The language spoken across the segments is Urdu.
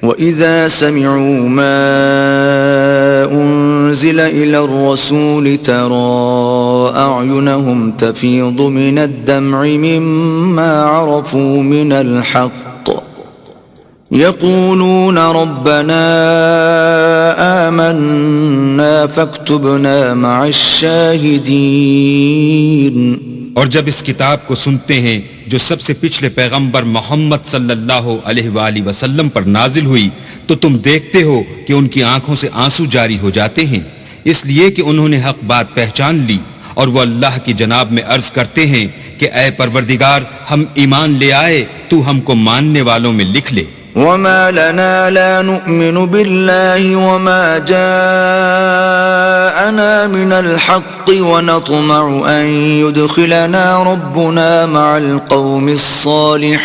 وَإِذَا سَمِعُوا مَا أُنزِلَ إِلَى الرَّسُولِ تَرَى أَعْيُنَهُمْ تَفِيضُ مِنَ الدَّمْعِ مِمَّا عَرَفُوا مِنَ الْحَقِّ يَقُولُونَ رَبَّنَا آمَنَّا فَاكْتُبْنَا مَعَ الشَّاهِدِينَ۔ اور جب اس کتاب کو سنتے ہیں جو سب سے پچھلے پیغمبر محمد صلی اللہ علیہ وآلہ وسلم پر نازل ہوئی، تو تم دیکھتے ہو کہ ان کی آنکھوں سے آنسو جاری ہو جاتے ہیں، اس لیے کہ انہوں نے حق بات پہچان لی، اور وہ اللہ کی جناب میں عرض کرتے ہیں کہ اے پروردگار، ہم ایمان لے آئے، تو ہم کو ماننے والوں میں لکھ لے۔ وما لنا لا نؤمن بالله وما جاءنا من الحق ونطمع أن يدخلنا ربنا مع القوم الصالحين۔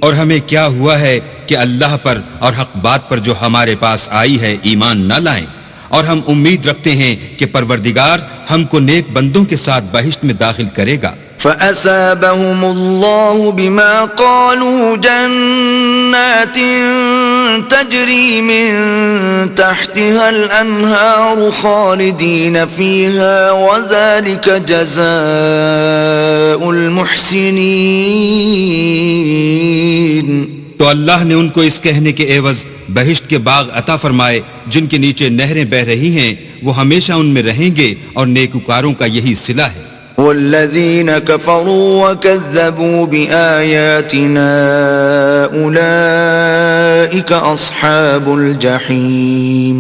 اور ہمیں کیا ہوا ہے کہ اللہ پر اور حق بات پر جو ہمارے پاس آئی ہے ایمان نہ لائیں، اور ہم امید رکھتے ہیں کہ پروردگار ہم کو نیک بندوں کے ساتھ بہشت میں داخل کرے گا۔ فَأَثَابَهُمُ اللَّهُ بِمَا قَالُوا جَنَّاتٍ تَجْرِي مِن تَحْتِهَا الْأَنْهَارُ خَالِدِينَ فِيهَا وَذَلِكَ جَزَاءُ الْمُحْسِنِينَ۔ تو اللہ نے ان کو اس کہنے کے عوض بہشت کے باغ عطا فرمائے جن کے نیچے نہریں بہہ رہی ہیں، وہ ہمیشہ ان میں رہیں گے، اور نیکوکاروں کا یہی صلہ ہے۔ والذین کفروا وکذبوا بآیاتنا اولئک اصحاب الجحیم۔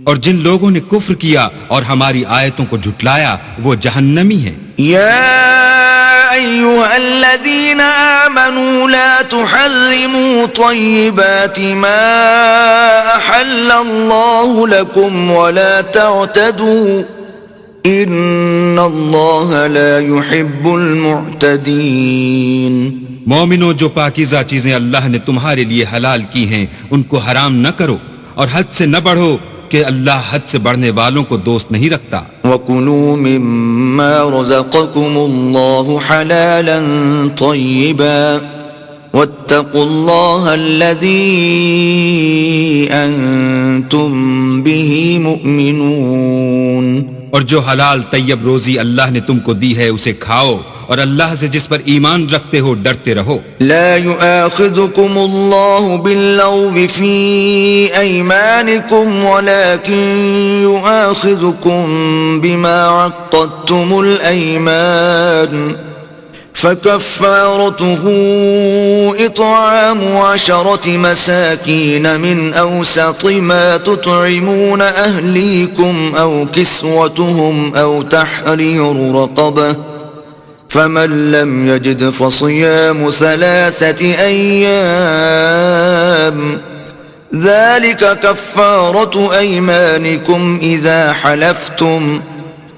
اور جن لوگوں نے کفر کیا اور ہماری آیتوں کو جھٹلایا وہ جہنمی ہیں۔ یا ایھا الذین آمنوا لا تحرموا طیبات ما احل اللہ لکم ولا تعتدوا ان اللہ لا يحب المعتدین۔ مومنوں، جو پاکیزہ چیزیں اللہ نے تمہارے لیے حلال کی ہیں ان کو حرام نہ کرو، اور حد سے نہ بڑھو کہ اللہ حد سے بڑھنے والوں کو دوست نہیں رکھتا۔ وَكُلُوا مِمَّا رَزَقَكُمُ اللَّهُ حَلَالًا طَيِّبًا وَاتَّقُوا اللَّهَ الَّذِي أَنْتُمْ بِهِ مُؤْمِنُونَ۔ اور جو حلال طیب روزی اللہ نے تم کو دی ہے اسے کھاؤ، اور اللہ سے جس پر ایمان رکھتے ہو ڈرتے رہو۔ لا يؤاخذكم الله باللغو في أيمانكم ولكن يؤاخذكم بما عقدتم الأيمان فكفارته إطعام 10 مساكين من أوسط ما تطعمون أهليكم أو كسوتهم أو تحرير رقبة فمن لم يجد فصيام 3 أيام ذلك كفارة أيمانكم إذا حلفتم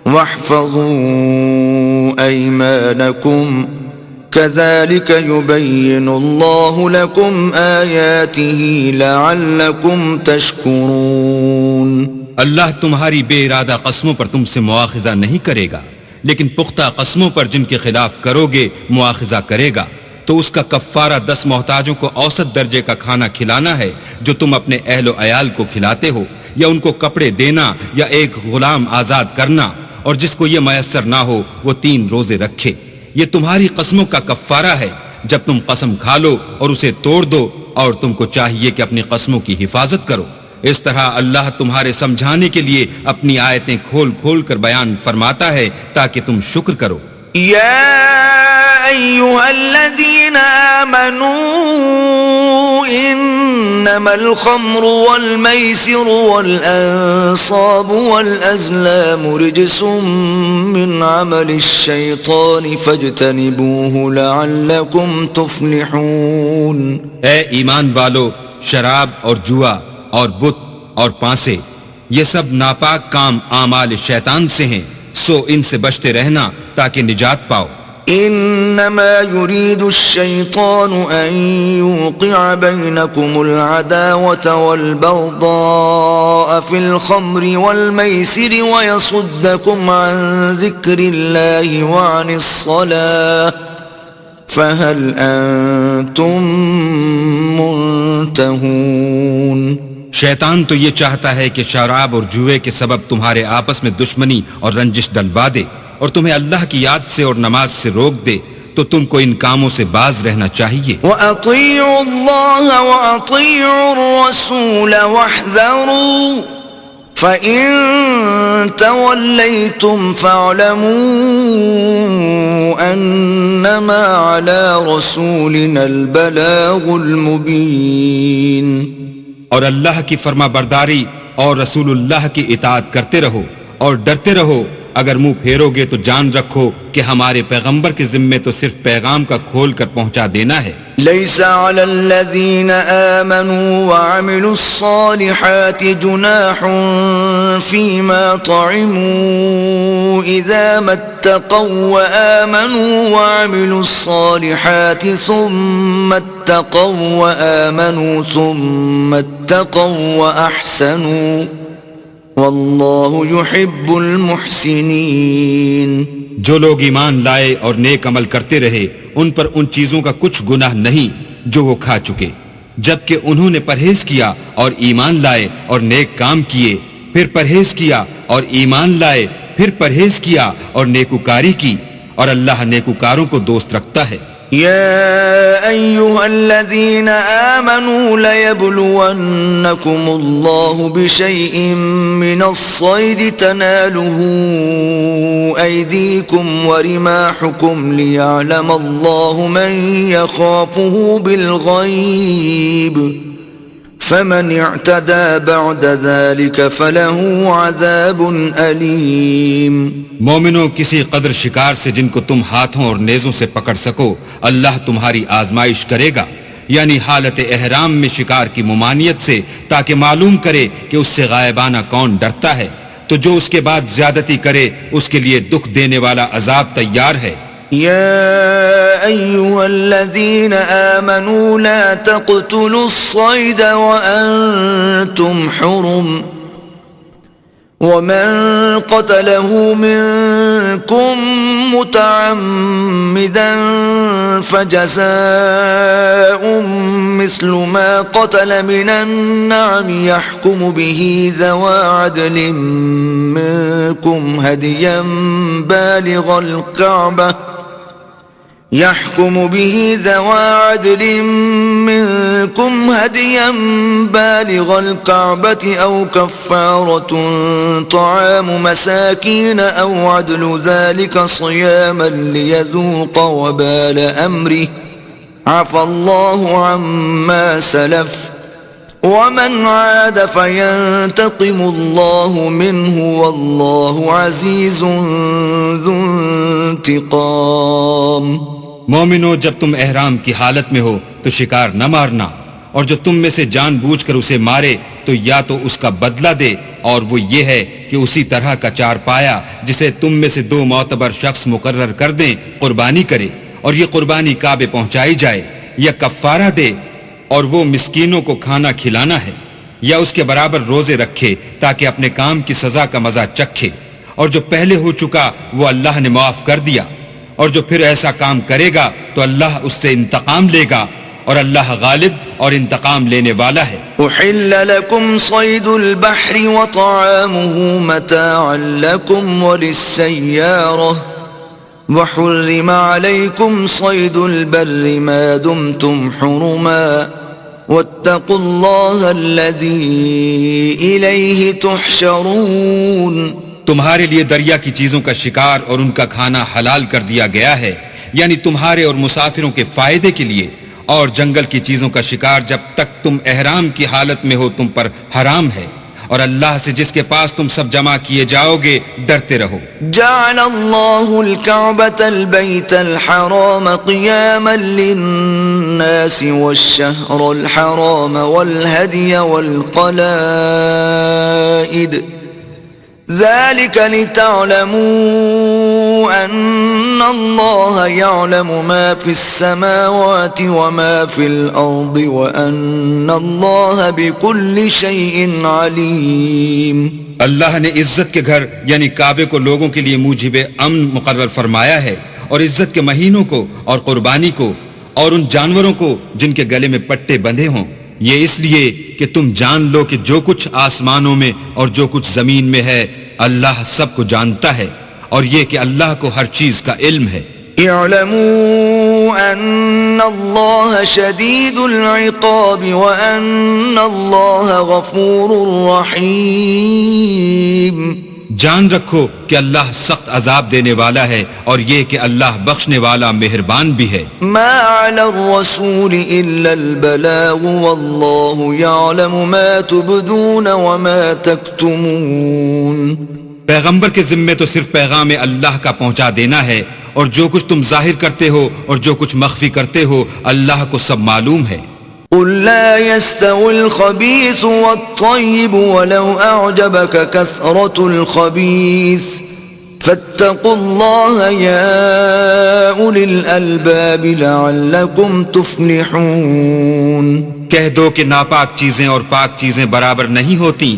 واحفظوا أيمانكم كذلك يبين الله لكم آياته لعلكم تشكرون۔ اللہ تمہاری بے ارادہ قسموں پر تم سے مواخذہ نہیں کرے گا، لیکن پختہ قسموں پر جن کے خلاف کرو گے مواخذہ کرے گا، تو اس کا کفارہ 10 محتاجوں کو اوسط درجے کا کھانا کھلانا ہے جو تم اپنے اہل و عیال کو کھلاتے ہو، یا ان کو کپڑے دینا، یا ایک غلام آزاد کرنا، اور جس کو یہ میسر نہ ہو وہ 3 روزے رکھے۔ یہ تمہاری قسموں کا کفارہ ہے جب تم قسم کھا لو اور اسے توڑ دو، اور تم کو چاہیے کہ اپنی قسموں کی حفاظت کرو۔ اس طرح اللہ تمہارے سمجھانے کے لیے اپنی آیتیں کھول کھول کر بیان فرماتا ہے تاکہ تم شکر کرو۔ یا ایھا الذین آمنوا انما الخمر والمیسر والانصاب والازلام رجس من عمل الشیطان فاجتنبوه لعلکم تفلحون۔ اے ایمان والو، شراب اور جوا اور بت اور پانسے، یہ سب ناپاک کام اعمال شیطان سے ہیں، سو ان سے بچتے رہنا تاکہ نجات پاؤ۔ انما يريد الشيطان ان يوقع بينكم العداوة والبغضاء في الخمر والميسر ويصدكم عن ذكر الله وعن الصلاة فهل انتم منتهون۔ ينتهون. شیطان تو یہ چاہتا ہے کہ شراب اور جوئے کے سبب تمہارے آپس میں دشمنی اور رنجش ڈلوا دے اور تمہیں اللہ کی یاد سے اور نماز سے روک دے، تو تم کو ان کاموں سے باز رہنا چاہیے. وَأَطِيعُوا اللَّهَ وَأَطِيعُوا الرَّسُولَ وَاحْذَرُوا فَإِن تَوَلَّيْتُمْ فَاعْلَمُوا أَنَّمَا عَلَى رَسُولِنَا الْبَلَاغُ الْمُبِينُ. اور اللہ کی فرما برداری اور رسول اللہ کی اطاعت کرتے رہو اور ڈرتے رہو. اگر منہ پھیرو گے تو جان رکھو کہ ہمارے پیغمبر کے ذمے تو صرف پیغام کا کھول کر پہنچا دینا ہے. ليس على الذين آمنوا وعملوا الصالحات جناح فيما طعموا إذا ما اتقوا وآمنوا وعملوا الصالحات ثم اتقوا وآمنوا ثم اتقوا وأحسنوا واللہ يحب المحسنین. جو لوگ ایمان لائے اور نیک عمل کرتے رہے ان پر ان چیزوں کا کچھ گناہ نہیں جو وہ کھا چکے، جبکہ انہوں نے پرہیز کیا اور ایمان لائے اور نیک کام کیے، پھر پرہیز کیا اور ایمان لائے، پھر پرہیز کیا اور نیکوکاری کی، اور اللہ نیکوکاروں کو دوست رکھتا ہے. يا أيها الذين آمنوا ليبلونكم الله بشيء من الصيد تناله أيديكم ورماحكم ليعلم الله من يخافه بالغيب فمن اعتدى بعد ذلك فله عذاب أليم. مومنوں، کسی قدر شکار سے جن کو تم ہاتھوں اور نیزوں سے پکڑ سکو اللہ تمہاری آزمائش کرے گا، یعنی حالت احرام میں شکار کی ممانعت سے، تاکہ معلوم کرے کہ اس سے غائبانہ کون ڈرتا ہے. تو جو اس کے بعد زیادتی کرے اس کے لیے دکھ دینے والا عذاب تیار ہے. يا أيها الذين آمنوا لا تقتلوا الصيد وأنتم حرم ومن قتله منكم متعمدا فجزاء مثل ما قتل من النعم يحكم به ذوى عدل منكم هديا بالغ الكعبة يحكم به ذوى عدل منكم هديا بالغ الكعبة أو كفارة طعام مساكين أو عدل ذلك صياما ليذوق وبال أمره عفى الله عما سلف ومن عاد فينتقم الله منه والله عزيز ذو انتقام. مومنو، جب تم احرام کی حالت میں ہو تو شکار نہ مارنا، اور جو تم میں سے جان بوجھ کر اسے مارے تو یا تو اس کا بدلہ دے، اور وہ یہ ہے کہ اسی طرح کا چار پایا جسے تم میں سے 2 معتبر شخص مقرر کر دیں قربانی کرے، اور یہ قربانی کعبے پہنچائی جائے، یا کفارہ دے اور وہ مسکینوں کو کھانا کھلانا ہے، یا اس کے برابر روزے رکھے تاکہ اپنے کام کی سزا کا مزہ چکھے، اور جو پہلے ہو چکا وہ اللہ نے معاف کر دیا، اور جو پھر ایسا کام کرے گا تو اللہ اس سے انتقام لے گا، اور اللہ غالب اور انتقام لینے والا ہے. احل لكم صيد البحر وطعامه متاعا لكم وللسيارة وحرم عليكم صيد البر ما دمتم حرما واتقوا الله الذي إليه تحشرون. تمہارے لیے دریا کی چیزوں کا شکار اور ان کا کھانا حلال کر دیا گیا ہے، یعنی تمہارے اور مسافروں کے فائدے کے لیے، اور جنگل کی چیزوں کا شکار جب تک تم احرام کی حالت میں ہو تم پر حرام ہے، اور اللہ سے جس کے پاس تم سب جمع کیے جاؤ گے ڈرتے رہو. جعل الله الكعبة البيت الحرام قياما للناس والشهر الحرام والهدي والقلائد ذلك لتعلموا أن الله يعلم ما في السماوات وما في الأرض وأن الله بكل شيء عليم. اللہ نے عزت کے گھر یعنی کعبے کو لوگوں کے لیے موجب امن مقرر فرمایا ہے، اور عزت کے مہینوں کو اور قربانی کو اور ان جانوروں کو جن کے گلے میں پٹے بندھے ہوں، یہ اس لیے کہ تم جان لو کہ جو کچھ آسمانوں میں اور جو کچھ زمین میں ہے اللہ سب کو جانتا ہے، اور یہ کہ اللہ کو ہر چیز کا علم ہے۔ اعلموا ان اللہ شدید العقاب وان اللہ غفور رحیم۔ جان رکھو کہ اللہ سخت عذاب دینے والا ہے، اور یہ کہ اللہ بخشنے والا مہربان بھی ہے۔ ما علی الرسول الا البلاغ واللہ یعلم ما تبدون وما تکتمون۔ پیغمبر کے ذمے تو صرف پیغام اللہ کا پہنچا دینا ہے، اور جو کچھ تم ظاہر کرتے ہو اور جو کچھ مخفی کرتے ہو اللہ کو سب معلوم ہے۔ قل لا يستوي الخبيث والطيب ولو أعجبك كثرة الخبيث فاتقوا الله يا أولي الألباب لعلكم تفلحون۔ کہہ دو کہ ناپاک چیزیں اور پاک چیزیں برابر نہیں ہوتی،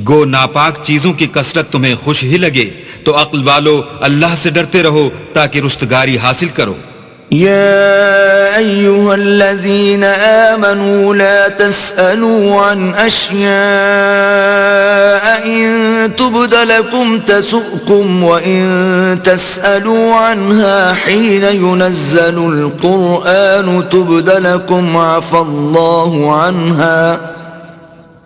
گو ناپاک چیزوں کی کثرت تمہیں خوش ہی لگے تو عقل والو اللہ سے ڈرتے رہو تاکہ رستگاری حاصل کرو۔ يا أيها الذين آمنوا لا تسألوا عن أشياء إن تبد لكم تسؤكم وإن تسألوا عنها حين ينزل القرآن تبد لكم عفى الله عنها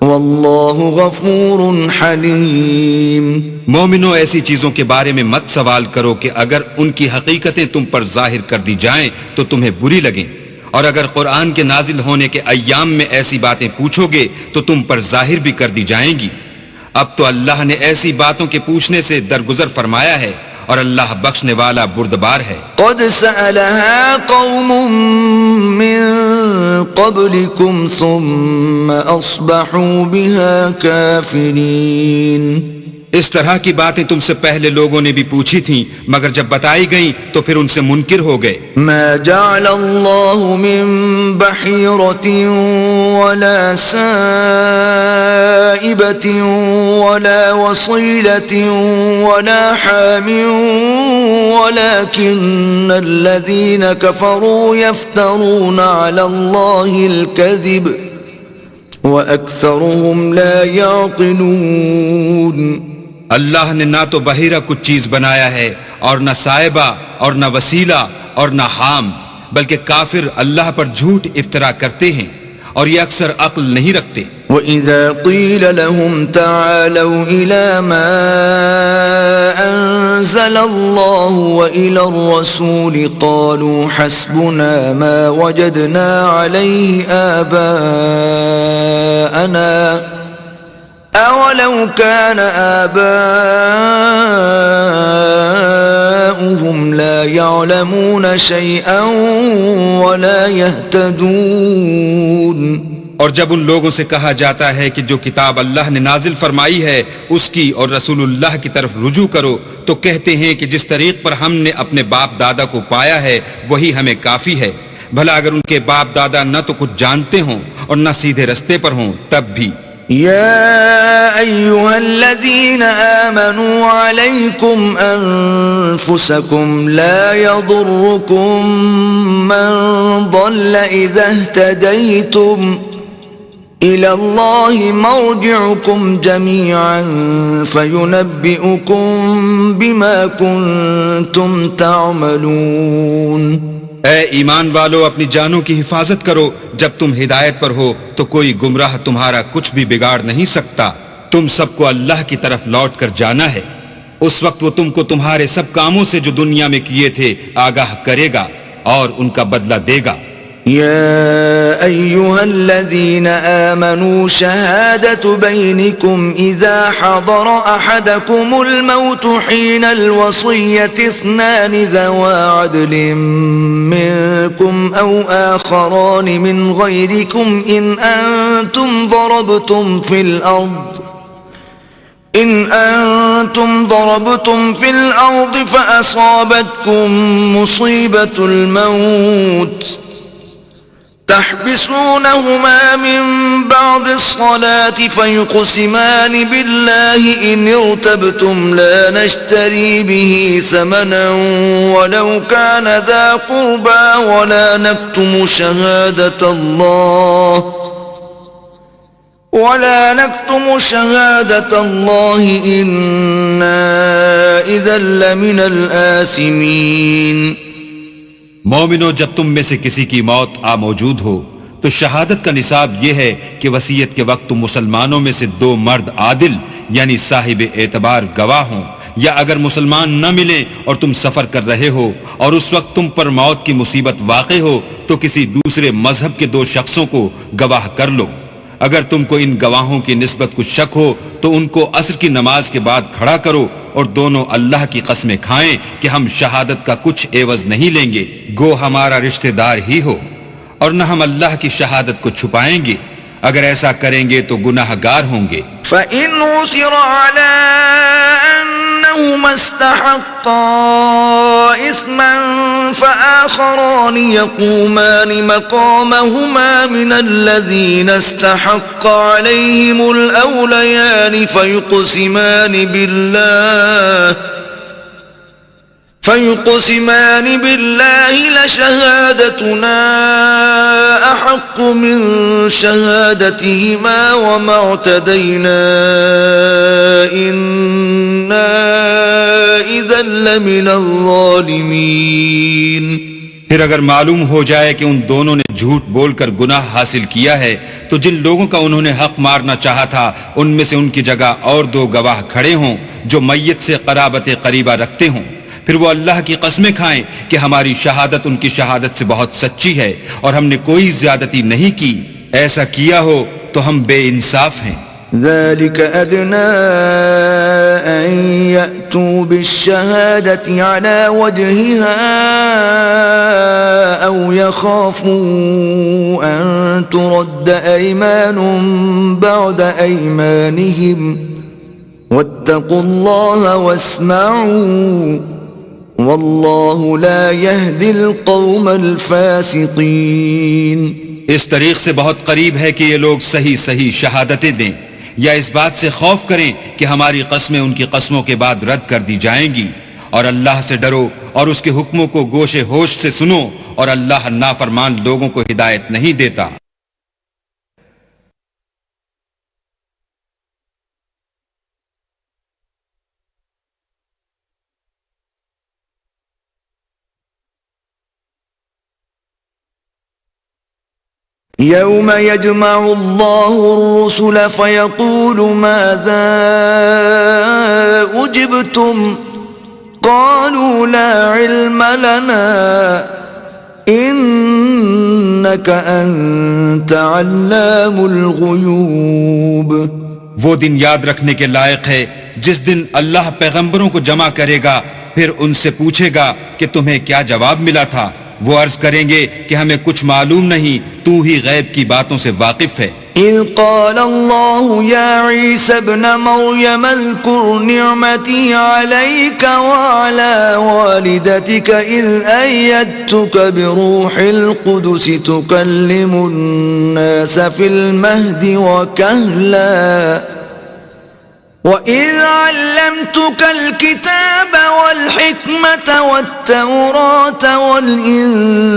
واللہ غفور حلیم۔ مومنو ایسی چیزوں کے بارے میں مت سوال کرو کہ اگر ان کی حقیقتیں تم پر ظاہر کر دی جائیں تو تمہیں بری لگیں، اور اگر قرآن کے نازل ہونے کے ایام میں ایسی باتیں پوچھو گے تو تم پر ظاہر بھی کر دی جائیں گی۔ اب تو اللہ نے ایسی باتوں کے پوچھنے سے درگزر فرمایا ہے، اور اللہ بخشنے والا بردبار ہے۔ قد سألها قوم من قبلكم ثم أصبحوا بها كافرين۔ اس طرح کی باتیں تم سے پہلے لوگوں نے بھی پوچھی تھیں، مگر جب بتائی گئیں تو پھر ان سے منکر ہو گئے۔ ما جعل الله من بحيرة ولا سائبة ولا وصيلة ولا حام ولكن الذين كفروا يفترون على الله الكذب وأكثرهم لا يعقلون۔ اللہ نے نہ تو بحیرہ کچھ چیز بنایا ہے، اور نہ صائبہ اور نہ وسیلہ اور نہ حام، بلکہ کافر اللہ پر جھوٹ افطرا کرتے ہیں، اور یہ اکثر عقل نہیں رکھتے۔ وَإِذَا قِيلَ لَهُمْ تَعَالَوْا إِلَى مَا أَنزَلَ اللَّهُ وَإِلَى الرَّسُولِ قَالُوا حَسْبُنَا مَا وَجَدْنَا عَلَيْهِ آبَاءَنَا أَوَلَوْ كَانَ آبَاؤُهُمْ لَا يَعْلَمُونَ شَيْئًا وَلَا يَهْتَدُونَ۔ اور جب ان لوگوں سے کہا جاتا ہے کہ جو کتاب اللہ نے نازل فرمائی ہے اس کی اور رسول اللہ کی طرف رجوع کرو، تو کہتے ہیں کہ جس طریق پر ہم نے اپنے باپ دادا کو پایا ہے وہی ہمیں کافی ہے۔ بھلا اگر ان کے باپ دادا نہ تو کچھ جانتے ہوں اور نہ سیدھے رستے پر ہوں تب بھی۔ يا أيها الذين آمنوا عليكم أنفسكم لا يضركم من ضل إذا اهتديتم إلى الله مرجعكم جميعا فينبئكم بما كنتم تعملون۔ اے ایمان والو، اپنی جانوں کی حفاظت کرو، جب تم ہدایت پر ہو تو کوئی گمراہ تمہارا کچھ بھی بگاڑ نہیں سکتا۔ تم سب کو اللہ کی طرف لوٹ کر جانا ہے، اس وقت وہ تم کو تمہارے سب کاموں سے جو دنیا میں کیے تھے آگاہ کرے گا اور ان کا بدلہ دے گا۔ يا أيها الذين آمنوا شهادة بينكم إذا حضر أحدكم الموت حين الوصية اثنان ذوى عدل منكم أو آخران من غيركم إن أنتم ضربتم في الأرض فأصابتكم مصيبة الموت تحبسونهما من بعد الصلاة فيقسمان بالله إن ارتبتم لا نشتري به ثمنا ولو كان ذا قربى ولا نكتم شهادة الله ولا نكتم شهادة الله إنا إذا لمن الآثمين. مومنو، جب تم میں سے کسی کی موت آ موجود ہو تو شہادت کا نصاب یہ ہے کہ وصیت کے وقت تم مسلمانوں میں سے 2 مرد عادل یعنی صاحب اعتبار گواہ ہوں، یا اگر مسلمان نہ ملیں اور تم سفر کر رہے ہو اور اس وقت تم پر موت کی مصیبت واقع ہو تو کسی دوسرے مذہب کے 2 شخصوں کو گواہ کر لو. اگر تم کو ان گواہوں کی نسبت کچھ شک ہو تو ان کو عصر کی نماز کے بعد کھڑا کرو اور دونوں اللہ کی قسمیں کھائیں کہ ہم شہادت کا کچھ عوض نہیں لیں گے، گو ہمارا رشتہ دار ہی ہو، اور نہ ہم اللہ کی شہادت کو چھپائیں گے. اگر ایسا کریں گے تو گناہ گار ہوں گے. فَإِنْ عُثِرَ عَلَىٰ أَنَّهُمَا اسْتَحَقَّا إِثْمًا فَآخَرَانِ يَقُومَانِ مَقَامَهُمَا مِنَ الَّذِينَ اسْتَحَقَّ عَلَيْهِمُ الْأَوْلَيَانِ فيقسمان بالله لشهادتنا أحق من شهادتهما وما اعتدينا إنا إذا لمن الظالمين. پھر اگر معلوم ہو جائے کہ ان دونوں نے جھوٹ بول کر گناہ حاصل کیا ہے تو جن لوگوں کا انہوں نے حق مارنا چاہا تھا ان میں سے ان کی جگہ اور 2 گواہ کھڑے ہوں جو میت سے قرابت قریبہ رکھتے ہوں. پھر وہ اللہ کی قسمیں کھائیں کہ ہماری شہادت ان کی شہادت سے بہت سچی ہے اور ہم نے کوئی زیادتی نہیں کی. ایسا کیا ہو تو ہم بے انصاف ہیں. ذلك أدنى أن يأتوا بالشهادة على وجهها أو يخافوا أن ترد أيمان بعد أيمانهم واتقوا الله واسمعوا واللہ لا يهدي القوم الفاسقین. اس طریق سے بہت قریب ہے کہ یہ لوگ صحیح شہادتیں دیں یا اس بات سے خوف کریں کہ ہماری قسمیں ان کی قسموں کے بعد رد کر دی جائیں گی. اور اللہ سے ڈرو اور اس کے حکموں کو گوش ہوش سے سنو، اور اللہ نافرمان لوگوں کو ہدایت نہیں دیتا. يوم يجمع الله الرسل فيقول ماذا أجبتم قالوا لا علم لنا إنك أنت علام الغيوب. وہ دن یاد رکھنے کے لائق ہے جس دن اللہ پیغمبروں کو جمع کرے گا، پھر ان سے پوچھے گا کہ تمہیں کیا جواب ملا تھا. وہ عرض کریں گے کہ ہمیں کچھ معلوم نہیں، تو ہی غیب کی باتوں سے واقف ہے. اذ قال اللہ یا عیسی ابن مریم اذکر نعمتی علیک وعلی والدتک اذ ایدتک بروح القدس تکلم الناس فی المہد وکہلا وَإِذْ عَلَّمْتُكَ الْكِتَابَ وَالْحِكْمَةَ وَالتَّوْرَاةَ وَالْإِنْجِيلَ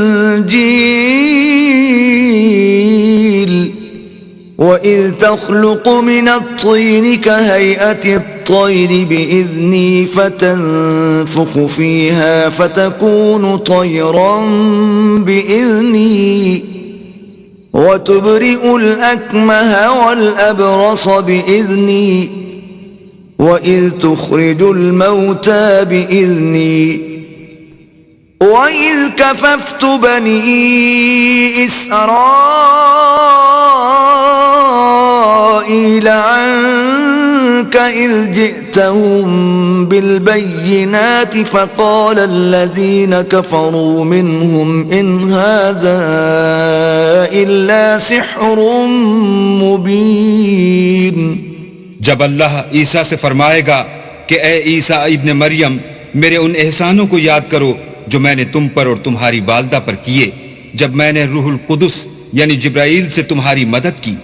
وَإِذْ تَخْلُقُ مِنَ الطِّينِ كَهَيْئَةِ الطَّيْرِ بِإِذْنِي فَتَنفُخُ فِيهَا فَتَكُونُ طَيْرًا بِإِذْنِي وَتُبْرِئُ الْأَكْمَهَ وَالْأَبْرَصَ بِإِذْنِي وَإِذْ تُخْرِجُ الْمَوْتَى بِإِذْنِي وَإِذْ كَفَفْتُ بَنِي إِسْرَائِيلَ عَنْكَ إِذْ جِئْتَهُمْ بِالْبَيِّنَاتِ فَقَالَ الَّذِينَ كَفَرُوا مِنْهُمْ إِنْ هَذَا إِلَّا سِحْرٌ مُبِينٌ. جب اللہ عیسیٰ سے فرمائے گا کہ اے عیسیٰ ابن مریم، میرے ان احسانوں کو یاد کرو جو میں نے تم پر اور تمہاری والدہ پر کیے جب میں نے روح القدس یعنی جبرائیل سے تمہاری مدد کی.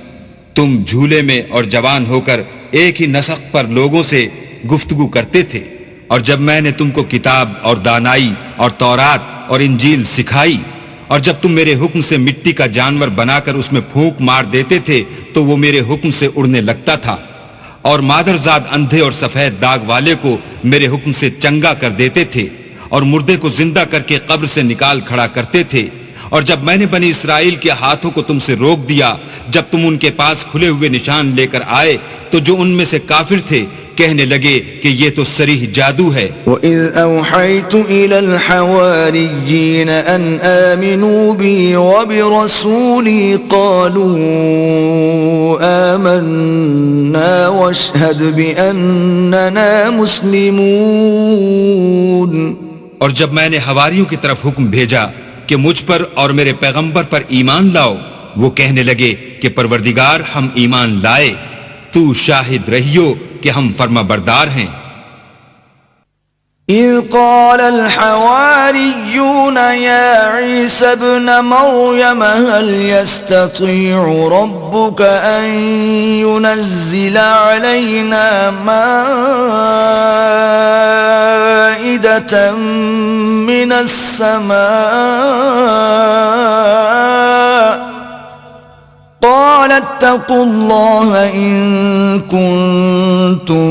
تم جھولے میں اور جوان ہو کر ایک ہی نسق پر لوگوں سے گفتگو کرتے تھے، اور جب میں نے تم کو کتاب اور دانائی اور تورات اور انجیل سکھائی، اور جب تم میرے حکم سے مٹی کا جانور بنا کر اس میں پھونک مار دیتے تھے تو وہ میرے حکم سے اڑنے لگتا تھا، اور مادرزاد اندھے اور سفید داغ والے کو میرے حکم سے چنگا کر دیتے تھے، اور مردے کو زندہ کر کے قبر سے نکال کھڑا کرتے تھے۔ اور جب میں نے بنی اسرائیل کے ہاتھوں کو تم سے روک دیا، جب تم ان کے پاس کھلے ہوئے نشان لے کر آئے، تو جو ان میں سے کافر تھے کہنے لگے کہ یہ تو صریح جادو ہے۔ وَإِذْ أَوْحَيْتُ إِلَى الْحَوَارِيِّينَ أَنْ آمِنُوا بِي وَبِرَسُولِي قَالُوا آمَنَّا وَاشْهَدْ بِأَنَّنَا مُسْلِمُونَ۔ اور جب میں نے حواریوں کی طرف حکم بھیجا کہ مجھ پر اور میرے پیغمبر پر ایمان لاؤ، وہ کہنے لگے کہ پروردگار ہم ایمان لائے، تو شاہد رہیو کہ ہم فرما بردار ہیں۔ إِذْ قَالَ الْحَوَارِيُّونَ يَا عِيسَى ابْنَ مَرْيَمَ هَلْ يَسْتَطِيعُ رَبُّكَ أَن يُنَزِّلَ عَلَيْنَا مَائِدَةً مِّنَ السَّمَاءِ قَالَ اتَّقُوا اللَّهَ إِن كُنتُم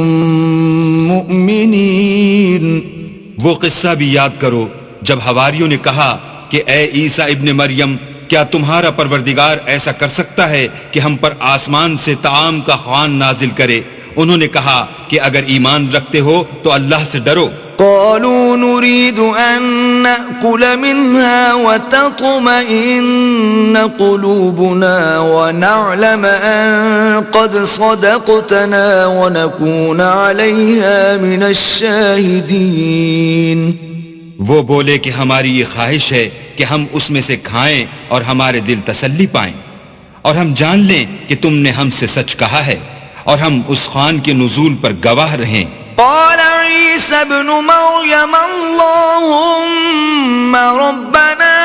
مُّؤْمِنِينَ۔ وہ قصہ بھی یاد کرو جب حواریوں نے کہا کہ اے عیسیٰ ابن مریم، کیا تمہارا پروردگار ایسا کر سکتا ہے کہ ہم پر آسمان سے طعام کا خوان نازل کرے؟ انہوں نے کہا کہ اگر ایمان رکھتے ہو تو اللہ سے ڈرو۔ قالوا نريد أن نأكل منها وتطمئن قلوبنا ونعلم أن قد صدقتنا ونكون عليها من الشاهدين۔ وہ بولے کہ ہماری یہ خواہش ہے کہ ہم اس میں سے کھائیں اور ہمارے دل تسلی پائیں، اور ہم جان لیں کہ تم نے ہم سے سچ کہا ہے، اور ہم اس خوان کے نزول پر گواہ رہیں۔ قال عيسى ابن مريم اللهم ربنا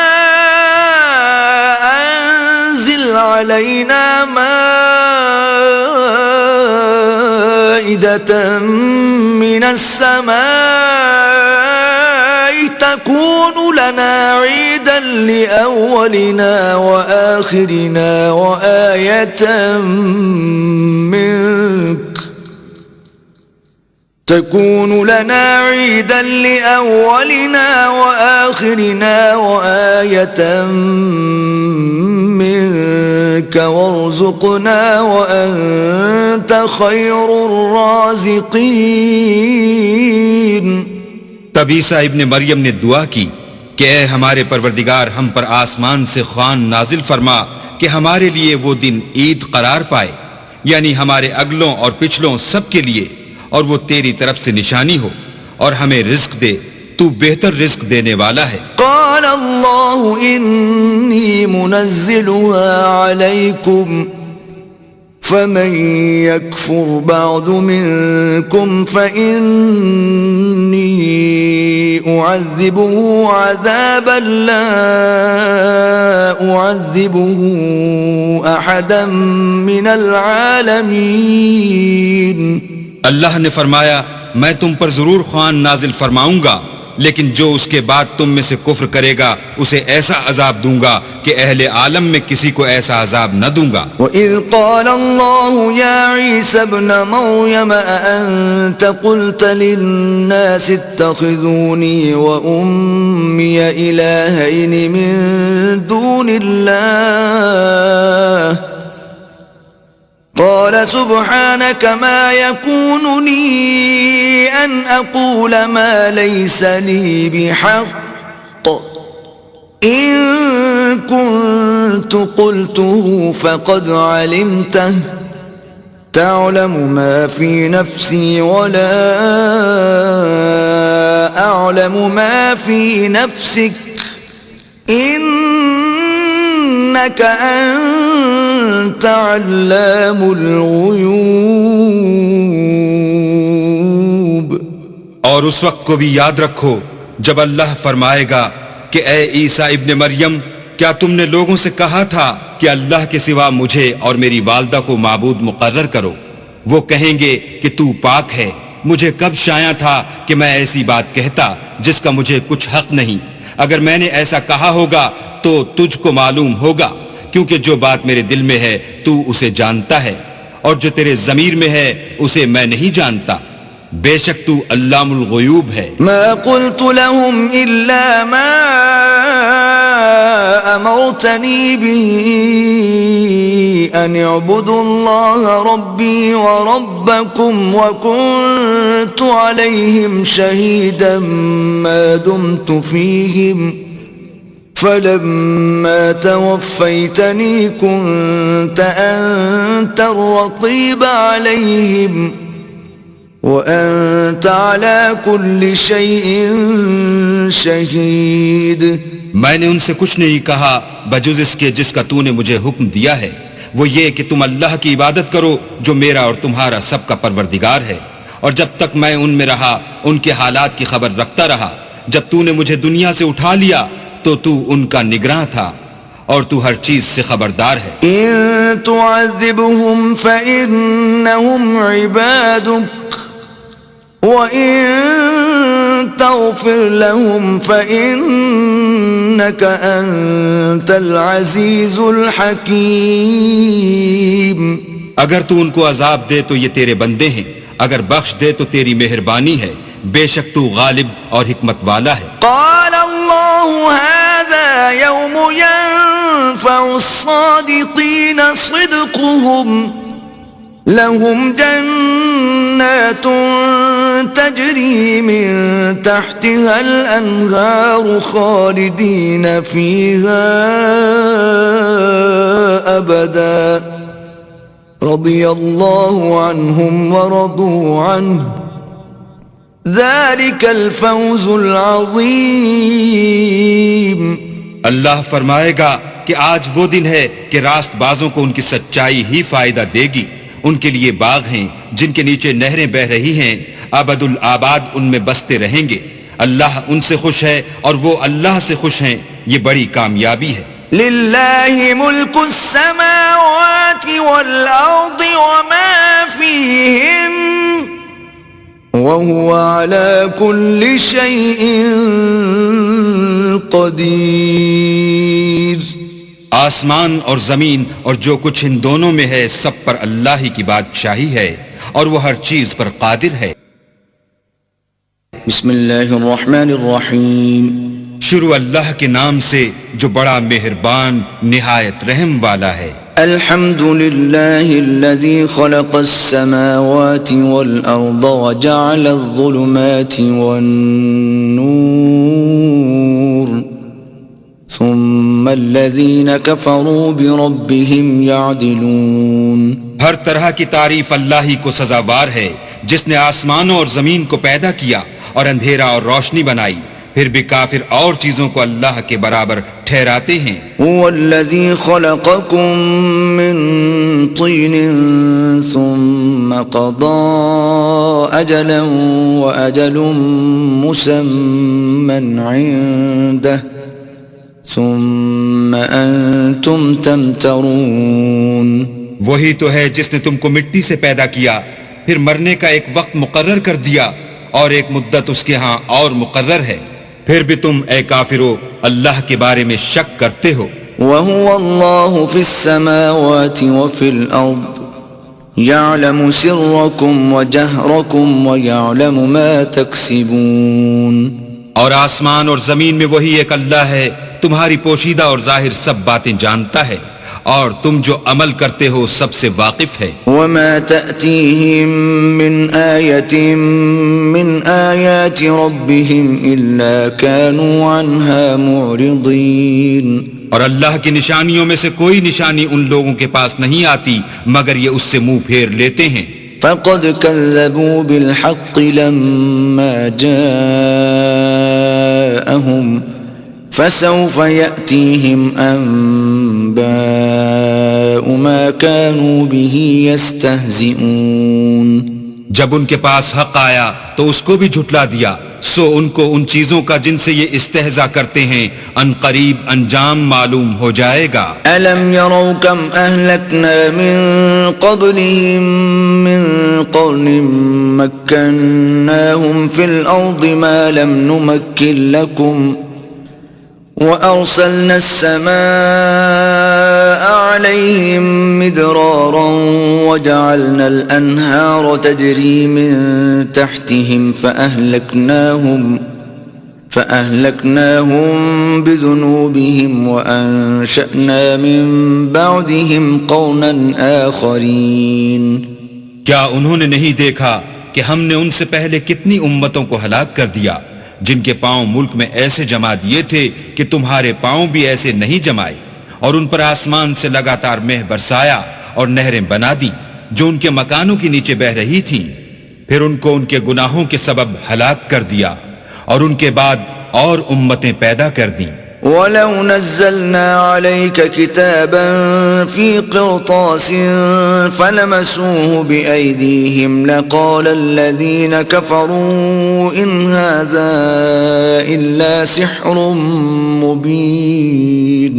أنزل علينا مائدة من السماء تكون لنا عيدا لأولنا وآخرنا وآية منك تكون لنا عيدا لأولنا وآخرنا وآية منك وارزقنا وأنت خير الرازقين۔ تب عیسیٰ ابن مریم نے دعا کی کہ اے ہمارے پروردگار، ہم پر آسمان سے خوان نازل فرما کہ ہمارے لیے وہ دن عید قرار پائے، یعنی ہمارے اگلوں اور پچھلوں سب کے لیے، اور وہ تیری طرف سے نشانی ہو، اور ہمیں رزق دے، تو بہتر رزق دینے والا ہے۔ قال اللہ انی منزلها علیکم فمن یکفر بعد منکم فإنی اعذبه عذابا لا اعذبه احدا من العالمین۔ اللہ نے فرمایا میں تم پر ضرور خوان نازل فرماؤں گا، لیکن جو اس کے بعد تم میں سے کفر کرے گا اسے ایسا عذاب دوں گا کہ اہل عالم میں کسی کو ایسا عذاب نہ دوں گا۔ وَإِذْ قَالَ اللَّهُ يَا عِيسَى ابْنَ مَرْيَمَ أَأَنْتَ قُلْتَ لِلنَّاسِ اتَّخِذُونِي وَأُمِّيَ إِلَٰهَيْنِ مِن دُونِ اللَّهِ قال سبحانك ما يكون لي أن أقول ما ليس لي بحق إن كنت قلته فقد علمته تعلم ما في نفسي ولا أعلم ما في نفسك إنك أنت علام الغیوب۔ اور اس وقت کو بھی یاد رکھو جب اللہ فرمائے گا کہ اے عیسیٰ ابن مریم، کیا تم نے لوگوں سے کہا تھا کہ اللہ کے سوا مجھے اور میری والدہ کو معبود مقرر کرو؟ وہ کہیں گے کہ تو پاک ہے، مجھے کب شایع تھا کہ میں ایسی بات کہتا جس کا مجھے کچھ حق نہیں۔ اگر میں نے ایسا کہا ہوگا تو تجھ کو معلوم ہوگا، کیونکہ جو بات میرے دل میں ہے تو اسے جانتا ہے، اور جو تیرے ضمیر میں ہے اسے میں نہیں جانتا، بے شک تو علام الغیوب ہے۔ ما قلت لهم إلا ما أمرتني به أن اعبدوا الله ربي وربكم وكنت عليهم شهيدا ما دمت فيهم فلما توفيتني كنت أنت الرقيب عليهم وأنت على كل شيء شهيد۔ میں نے ان سے کچھ نہیں کہا بجز اس کے جس کا تو نے مجھے حکم دیا ہے، وہ یہ کہ تم اللہ کی عبادت کرو جو میرا اور تمہارا سب کا پروردگار ہے، اور جب تک میں ان میں رہا ان کے حالات کی خبر رکھتا رہا، جب تو نے مجھے دنیا سے اٹھا لیا تو ان کا نگراں تھا اور تو ہر چیز سے خبردار ہے۔ إن تعذبهم فإنهم عبادك وَإِن تَغْفِرْ لَهُمْ فَإِنَّكَ أَنْتَ الْعَزِيزُ الْحَكِيمُ۔ اگر تو ان کو عذاب دے تو یہ تیرے بندے ہیں، اگر بخش دے تو تیری مہربانی ہے، بے شک تو غالب اور حکمت والا ہے۔ قال اللہ هذا يوم ينفع الصادقين صدقهم لهم جنات تجري من تحتها الأنهار خالدين فيها أبدا رضي الله عنهم ورضوا عنه ذلك الفوز العظيم۔ اللہ فرمائے گا کہ آج وہ دن ہے کہ راست بازوں کو ان کی سچائی ہی فائدہ دے گی، ان کے لیے باغ ہیں جن کے نیچے نہریں بہ رہی ہیں، ابد الآباد ان میں بستے رہیں گے، اللہ ان سے خوش ہے اور وہ اللہ سے خوش ہیں، یہ بڑی کامیابی ہے۔ للہ ملک السماوات والارض وما فیہم وهو على كل شيء قدیر۔ آسمان اور زمین اور جو کچھ ان دونوں میں ہے سب پر اللہ ہی کی بادشاہی ہے اور وہ ہر چیز پر قادر ہے۔ بسم اللہ الرحمن الرحیم۔ شروع اللہ کے نام سے جو بڑا مہربان نہایت رحم والا ہے۔ الحمد للہ الذی خلق السماوات والارض وجعل الظلمات والنور ثم الذین کفروا بربهم یعدلون۔ ہر طرح کی تعریف اللہ ہی کو سزاوار ہے جس نے آسمانوں اور زمین کو پیدا کیا اور اندھیرا اور روشنی بنائی، پھر بھی کافر اور چیزوں کو اللہ کے برابر ٹھہراتے ہیں۔ هو الذی خلقکم من طین ثم قضى اجلا واجل مسمى عنده ثم انتم تمترون۔ وہی تو ہے جس نے تم کو مٹی سے پیدا کیا، پھر مرنے کا ایک وقت مقرر کر دیا اور ایک مدت اس کے ہاں اور مقرر ہے، پھر بھی تم اے کافرو اللہ کے بارے میں شک کرتے ہو۔ وَهُوَ اللَّهُ فِي السَّمَاوَاتِ وَفِي الْأَرْضِ يَعْلَمُ سِرَّكُمْ وَجَهْرَكُمْ وَيَعْلَمُ مَا تَكْسِبُونَ۔ اور آسمان اور زمین میں وہی ایک اللہ ہے، تمہاری پوشیدہ اور ظاہر سب باتیں جانتا ہے، اور تم جو عمل کرتے ہو سب سے واقف ہے۔ وَمَا تَأْتِيهِم مِّنْ آيَةٍ مِّنْ آيَاتِ رَبِّهِمْ إِلَّا كَانُوا عَنْهَا مُعْرِضِينَ۔ اور اللہ کی نشانیوں میں سے کوئی نشانی ان لوگوں کے پاس نہیں آتی مگر یہ اس سے منہ پھیر لیتے ہیں۔ فَقَدْ كَذَّبُوا بِالْحَقِّ لَمَّا جَاءَهُمْ فَسَوْفَ يَأْتِيهِمْ أَنبَاءُ مَا كَانُوا بِهِ يَسْتَهْزِئُونَ۔ جب ان کے پاس حق آیا تو اس کو بھی جھٹلا دیا، سو ان کو ان چیزوں کا جن سے یہ استہزاء کرتے ہیں ان قریب انجام معلوم ہو جائے گا۔ أَلَمْ يَرَوْا كَمْ أَهْلَكْنَا مِنْ قَبْلِهِمْ مِنْ قَرْنٍ مَكَّنَّاهُمْ فِي الْأَرْضِ مَا لَمْ نُمَكِّنْ لَكُمْ وأرسلنا السماء عليهم مدرارا وجعلنا الأنهار تجري من تحتهم فأهلكناهم بذنوبهم وأنشأنا من بعدهم قرنا آخرين. کیا انہوں نے نہیں دیکھا کہ ہم نے ان سے پہلے کتنی امتوں کو ہلاک کر دیا جن کے پاؤں ملک میں ایسے جما دیے تھے کہ تمہارے پاؤں بھی ایسے نہیں جمائے، اور ان پر آسمان سے لگاتار مہ برسایا اور نہریں بنا دی جو ان کے مکانوں کے نیچے بہ رہی تھیں، پھر ان کو ان کے گناہوں کے سبب ہلاک کر دیا اور ان کے بعد اور امتیں پیدا کر دیں. وَلَوْ نَزَّلْنَا عَلَيْكَ كِتَابًا فِي قِرْطَاسٍ فَلَمَسُوهُ بِأَيْدِيهِمْ لَقَالَ الَّذِينَ كَفَرُوا إِنْ هَذَا إِلَّا سِحْرٌ مُبِينٌ.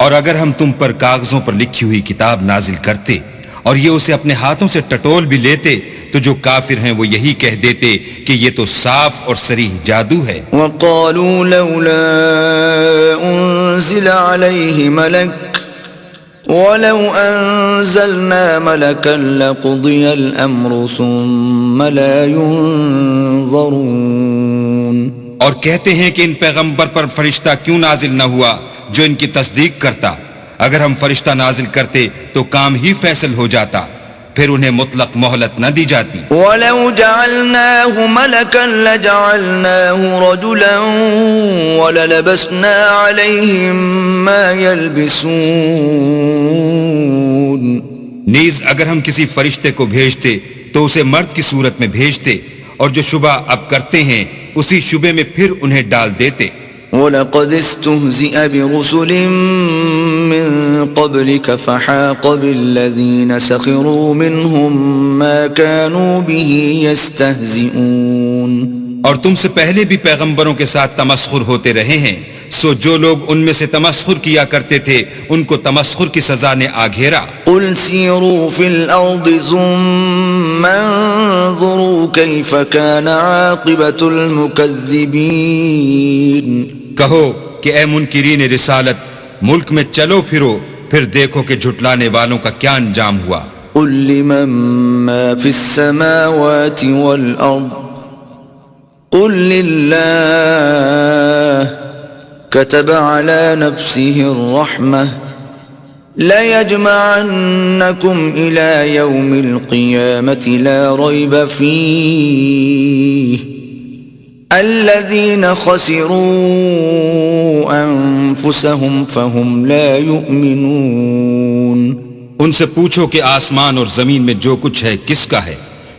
اور اگر ہم تم پر کاغذوں پر لکھی ہوئی کتاب نازل کرتے اور یہ اسے اپنے ہاتھوں سے ٹٹول بھی لیتے تو جو کافر ہیں وہ یہی کہہ دیتے کہ یہ تو صاف اور صریح جادو ہے. وَقَالُوا لَوْلَا أُنزِلَ عَلَيْهِ مَلَكٌ وَلَوْ أَنزَلْنَا مَلَكًا لَقُضِيَ الْأَمْرُ ثُمَّ لَا يُنظَرُونَ. اور کہتے ہیں کہ ان پیغمبر پر فرشتہ کیوں نازل نہ ہوا جو ان کی تصدیق کرتا، اگر ہم فرشتہ نازل کرتے تو کام ہی فیصل ہو جاتا، پھر انہیں مطلق مہلت نہ دی جاتی. وَلَوْ جَعَلْنَاهُ مَلَكًا لَجَعَلْنَاهُ رَجُلًا وَلَلَبَسْنَا عَلَيْهِمْ مَا يَلْبِسُونَ. نیز اگر ہم کسی فرشتے کو بھیجتے تو اسے مرد کی صورت میں بھیجتے اور جو شبہ اب کرتے ہیں اسی شبے میں پھر انہیں ڈال دیتے. وَلَقَدِ اسْتُهْزِئَ بِرُسُلٍ مِّن قَبْلِكَ فَحَاقَ بِالَّذِينَ سَخِرُوا مِنْهُمْ مَا كَانُوا بِهِ يَسْتَهْزِئُونَ. اور تم سے پہلے بھی پیغمبروں کے ساتھ تمسخر ہوتے رہے ہیں، سو جو لوگ ان میں سے تمسخر کیا کرتے تھے ان کو تمسخر کی سزا نے آ گھیرا. قُلْ سِيرُوا فِي الْأَرْضِ ثُمَّ انظُرُوا كَيْفَ كَانَ عَاقِبَةُ الْمُكَذِّبِينَ. کہو کہ اے منکرین رسالت، ملک میں چلو پھرو، پھر دیکھو کہ جھٹلانے والوں کا کیا انجام ہوا. قُلْ لِمَن مَّا فِي السَّمَاوَاتِ وَالْأَرْضِ قُلْ لِلَّهِ كَتَبَ عَلَى نَفْسِهِ الرَّحْمَةَ لَيَجْمَعَنَّكُمْ إِلَى يَوْمِ الْقِيَامَةِ لَا رَيْبَ فِيهِ الَّذِينَ خَسِرُوا أَنفُسَهُمْ فَهُمْ لَا يُؤْمِنُونَ. ان سے پوچھو کہ آسمان اور زمین میں جو کچھ ہے کس کا ہے،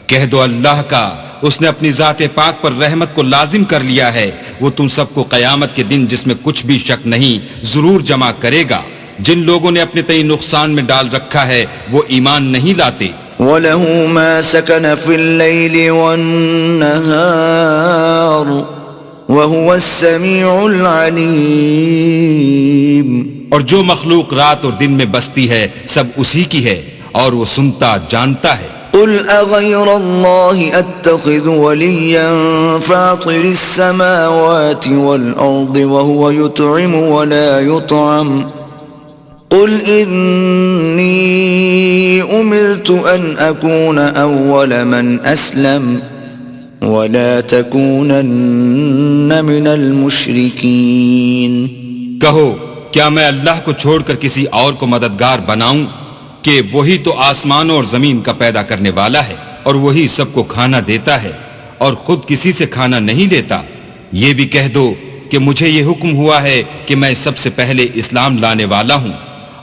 کہہ دو اللہ کا، اس نے اپنی ذات پاک پر رحمت کو لازم کر لیا ہے، وہ تم سب کو قیامت کے دن جس میں کچھ بھی شک نہیں ضرور جمع کرے گا. جن لوگوں نے اپنے تئیں نقصان میں ڈال رکھا ہے وہ ایمان نہیں لاتے. وَلَهُ مَا سَكَنَ فِي اللَّيْلِ وَالنَّهَارِ وَهُوَ السَّمِيعُ الْعَلِيمُ. اور جو مخلوق رات اور دن میں بستی ہے سب اسی کی ہے اور وہ سنتا جانتا ہے. قُلْ أَغَيْرَ اللَّهِ أَتَّخِذُ وَلِيًّا فَاطِرِ السَّمَاوَاتِ وَالْأَرْضِ وَهُوَ يُطْعِمُ وَلَا يُطْعَمُ قُلْ إِنِّي أُمِرْتُ أَنْ أَكُونَ أَوَّلَ مَنْ أَسْلَمَ وَلَا تَكُونَنَّ مِنَ الْمُشْرِكِينَ. کہو کیا میں اللہ کو چھوڑ کر کسی اور کو مددگار بناؤں کہ وہی تو آسمانوں اور زمین کا پیدا کرنے والا ہے اور وہی سب کو کھانا دیتا ہے اور خود کسی سے کھانا نہیں لیتا. یہ بھی کہہ دو کہ مجھے یہ حکم ہوا ہے کہ میں سب سے پہلے اسلام لانے والا ہوں،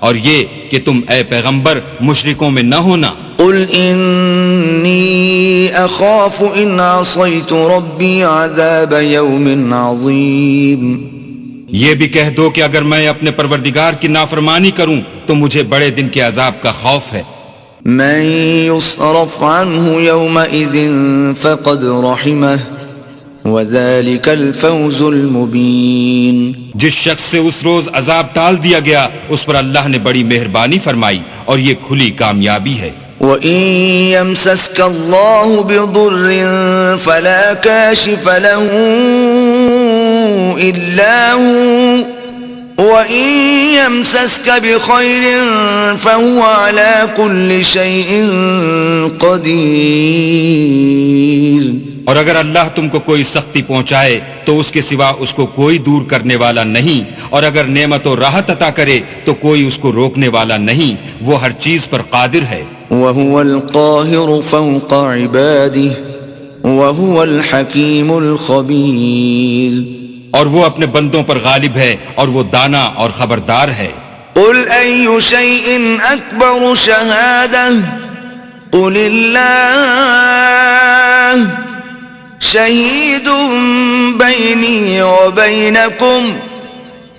اور یہ کہ تم اے پیغمبر مشرکوں میں نہ ہونا. قُلْ إِنِّي أَخَافُ إِنْ عَصَيْتُ رَبِّي عَذَابَ يَوْمٍ عَظِيمٍ. یہ بھی کہہ دو کہ اگر میں اپنے پروردگار کی نافرمانی کروں تو مجھے بڑے دن کے عذاب کا خوف ہے. مَن يُصْرَفْ عَنْهُ يَوْمَئِذٍ فَقَدْ رَحِمَهُ وَذَلِكَ الْفَوْزُ الْمُبِينُ. جس شخص سے اس روز عذاب ٹال دیا گیا اس پر اللہ نے بڑی مہربانی فرمائی اور یہ کھلی کامیابی ہے. وَإِن يَمْسَسْكَ اللَّهُ بِضُرٍّ فَلَا كَاشِفَ لَهُ إِلَّا هُوَ وَإِن يَمْسَسْكَ بِخَيْرٍ فَهُوَ عَلَى كُلِّ شَيْءٍ قَدِيرٌ. اور اگر اللہ تم کو کوئی سختی پہنچائے تو اس کے سوا اس کو کوئی دور کرنے والا نہیں، اور اگر نعمت و راحت عطا کرے تو کوئی اس کو روکنے والا نہیں، وہ ہر چیز پر قادر ہے. وَهُوَ الْقَاهِرُ فَوْقَ عِبَادِهِ وَهُوَ الْحَكِيمُ الْخَبِيرُ. اور وہ اپنے بندوں پر غالب ہے اور وہ دانا اور خبردار ہے. قُلْ أَيُّ شَيْءٍ أَكْبَرُ شَهَادَةً قُلِ اللَّهُ شَهِيدٌ بَيْنِي وَبَيْنَكُمْ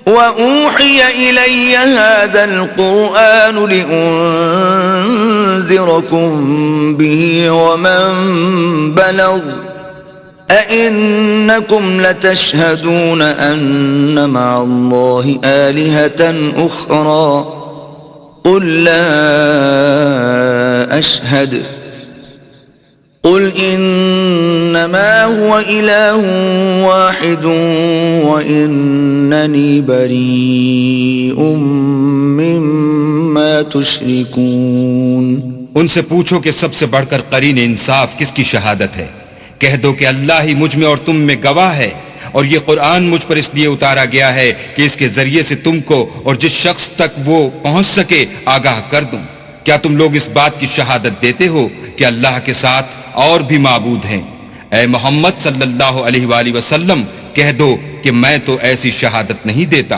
وَأُوحِيَ إِلَيَّ هَذَا الْقُرْآنُ لِأُنذِرَكُم بِهِ وَمَن بَلَغَ أَإِنَّكُمْ لَتَشْهَدُونَ أَنَّ مَعَ اللَّهِ آلِهَةً أُخْرَى قُلْ لَا أَشْهَدُ قُلْ إِنَّمَا هُوَ إِلَٰهٌ وَاحِدٌ وَإِنَّنِي بَرِيءٌ مِّمَّا تُشْرِكُونَ. ان سے پوچھو کہ سب سے بڑھ کر قرین انصاف کس کی شہادت ہے؟ کہہ دو کہ اللہ ہی مجھ میں اور تم میں گواہ ہے، اور یہ قرآن مجھ پر اس لیے اتارا گیا ہے کہ اس کے ذریعے سے تم کو اور جس شخص تک وہ پہنچ سکے آگاہ کر دوں. کیا تم لوگ اس بات کی شہادت دیتے ہو کہ اللہ کے ساتھ اور بھی معبود ہیں؟ اے محمد صلی اللہ علیہ وآلہ وسلم کہہ دو کہ میں تو ایسی شہادت نہیں دیتا.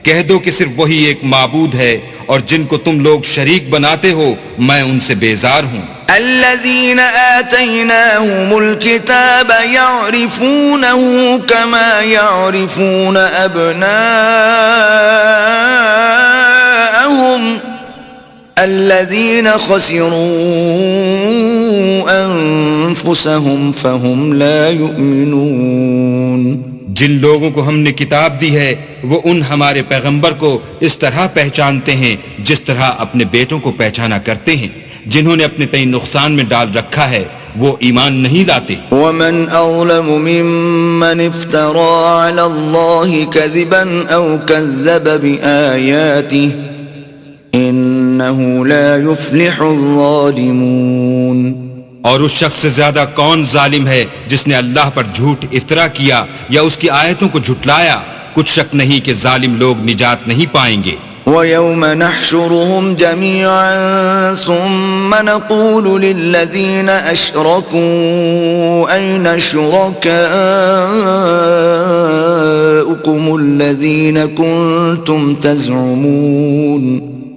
کہہ دو کہ صرف وہی ایک معبود ہے، اور جن کو تم لوگ شریک بناتے ہو میں ان سے بیزار ہوں. الذين آتيناهم الكتاب يعرفونه كما يعرفون أبناءهم الذين خسروا أنفسهم فهم لا يؤمنون. جن لوگوں کو ہم نے کتاب دی ہے وہ ان ہمارے پیغمبر کو اس طرح پہچانتے ہیں جس طرح اپنے بیٹوں کو پہچانا کرتے ہیں. جنہوں نے اپنے تئیں نقصان میں ڈال رکھا ہے وہ ایمان نہیں لاتے. ومن أظلم ممن افترى على الله كذبا أو كذب بآياته إنه لا يفلح الظالمون. اور اس شخص سے زیادہ کون ظالم ہے جس نے اللہ پر جھوٹ افطرا کیا یا اس کی آیتوں کو جھٹلایا؟ کچھ شک نہیں کہ ظالم لوگ نجات نہیں پائیں گے. وَيَوْمَ نَحْشُرُهُمْ جَمِيعًا ثُمَّ نَقُولُ لِلَّذِينَ أَشْرَكُوا أَيْنَ شُرَكَاؤُكُمُ الَّذِينَ كُنتُمْ تَزْعُمُونَ.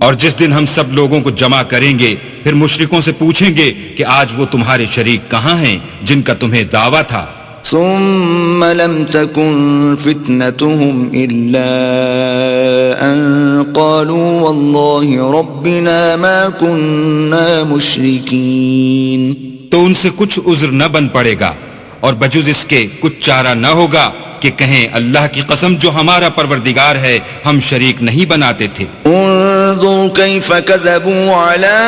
اور جس دن ہم سب لوگوں کو جمع کریں گے پھر مشرکوں سے پوچھیں گے کہ آج وہ تمہارے شریک کہاں ہیں جن کا تمہیں دعویٰ تھا. ثم لم تكن فتنتهم إلا أن قالوا والله ربنا ما كنا مشركين. تو ان سے کچھ عذر نہ بن پڑے گا اور بجز اس کے کچھ چارہ نہ ہوگا کہ کہیں اللہ کی قسم جو ہمارا پروردگار ہے ہم شریک نہیں بناتے تھے. انظر كيف كذبوا على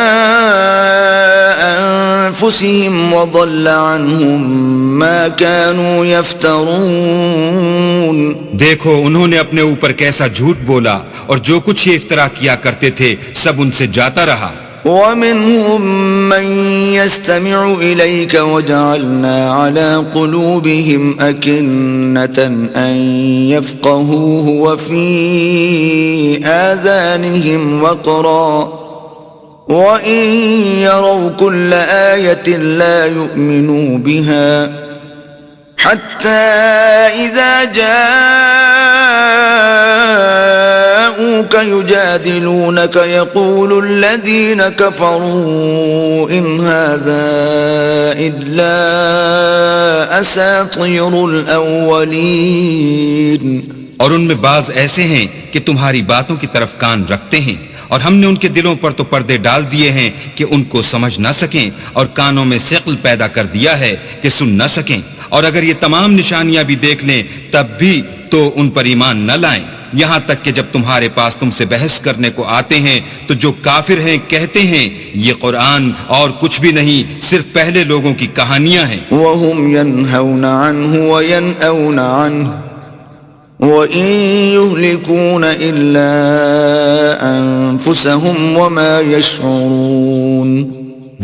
أنفسهم وضل عنهم ما كانوا يفترون. دیکھو انہوں نے اپنے اوپر کیسا جھوٹ بولا اور جو کچھ یہ افترا کیا کرتے تھے سب ان سے جاتا رہا. وَمِنْهُمْ مَنْ يَسْتَمِعُ إِلَيْكَ وَجَعَلْنَا عَلَى قُلُوبِهِمْ أَكِنَّةً أَنْ يَفْقَهُوهُ وَفِي آذَانِهِمْ وَقْرًا وَإِنْ يَرَوْا كُلَّ آيَةٍ لَا يُؤْمِنُوا بِهَا حَتَّى إِذَا جاءوك يجادلونك يقول الذين كفروا إن هذا إلا أساطير الأولين. اور ان میں بعض ایسے ہیں کہ تمہاری باتوں کی طرف کان رکھتے ہیں اور ہم نے ان کے دلوں پر تو پردے ڈال دیے ہیں کہ ان کو سمجھ نہ سکیں اور کانوں میں ثقل پیدا کر دیا ہے کہ سن نہ سکیں. اور اگر یہ تمام نشانیاں بھی دیکھ لیں تب بھی تو ان پر ایمان نہ لائیں. یہاں تک کہ جب تمہارے پاس تم سے بحث کرنے کو آتے ہیں تو جو کافر ہیں کہتے ہیں یہ قرآن اور کچھ بھی نہیں صرف پہلے لوگوں کی کہانیاں ہیں. وَهُمْ يَنْهَوْنَ عَنْهُ وَيَنْأَوْنَ عَنْهُ وَإِن يُهْلِكُونَ إِلَّا أَنفُسَهُمْ وَمَا يَشْعُرُونَ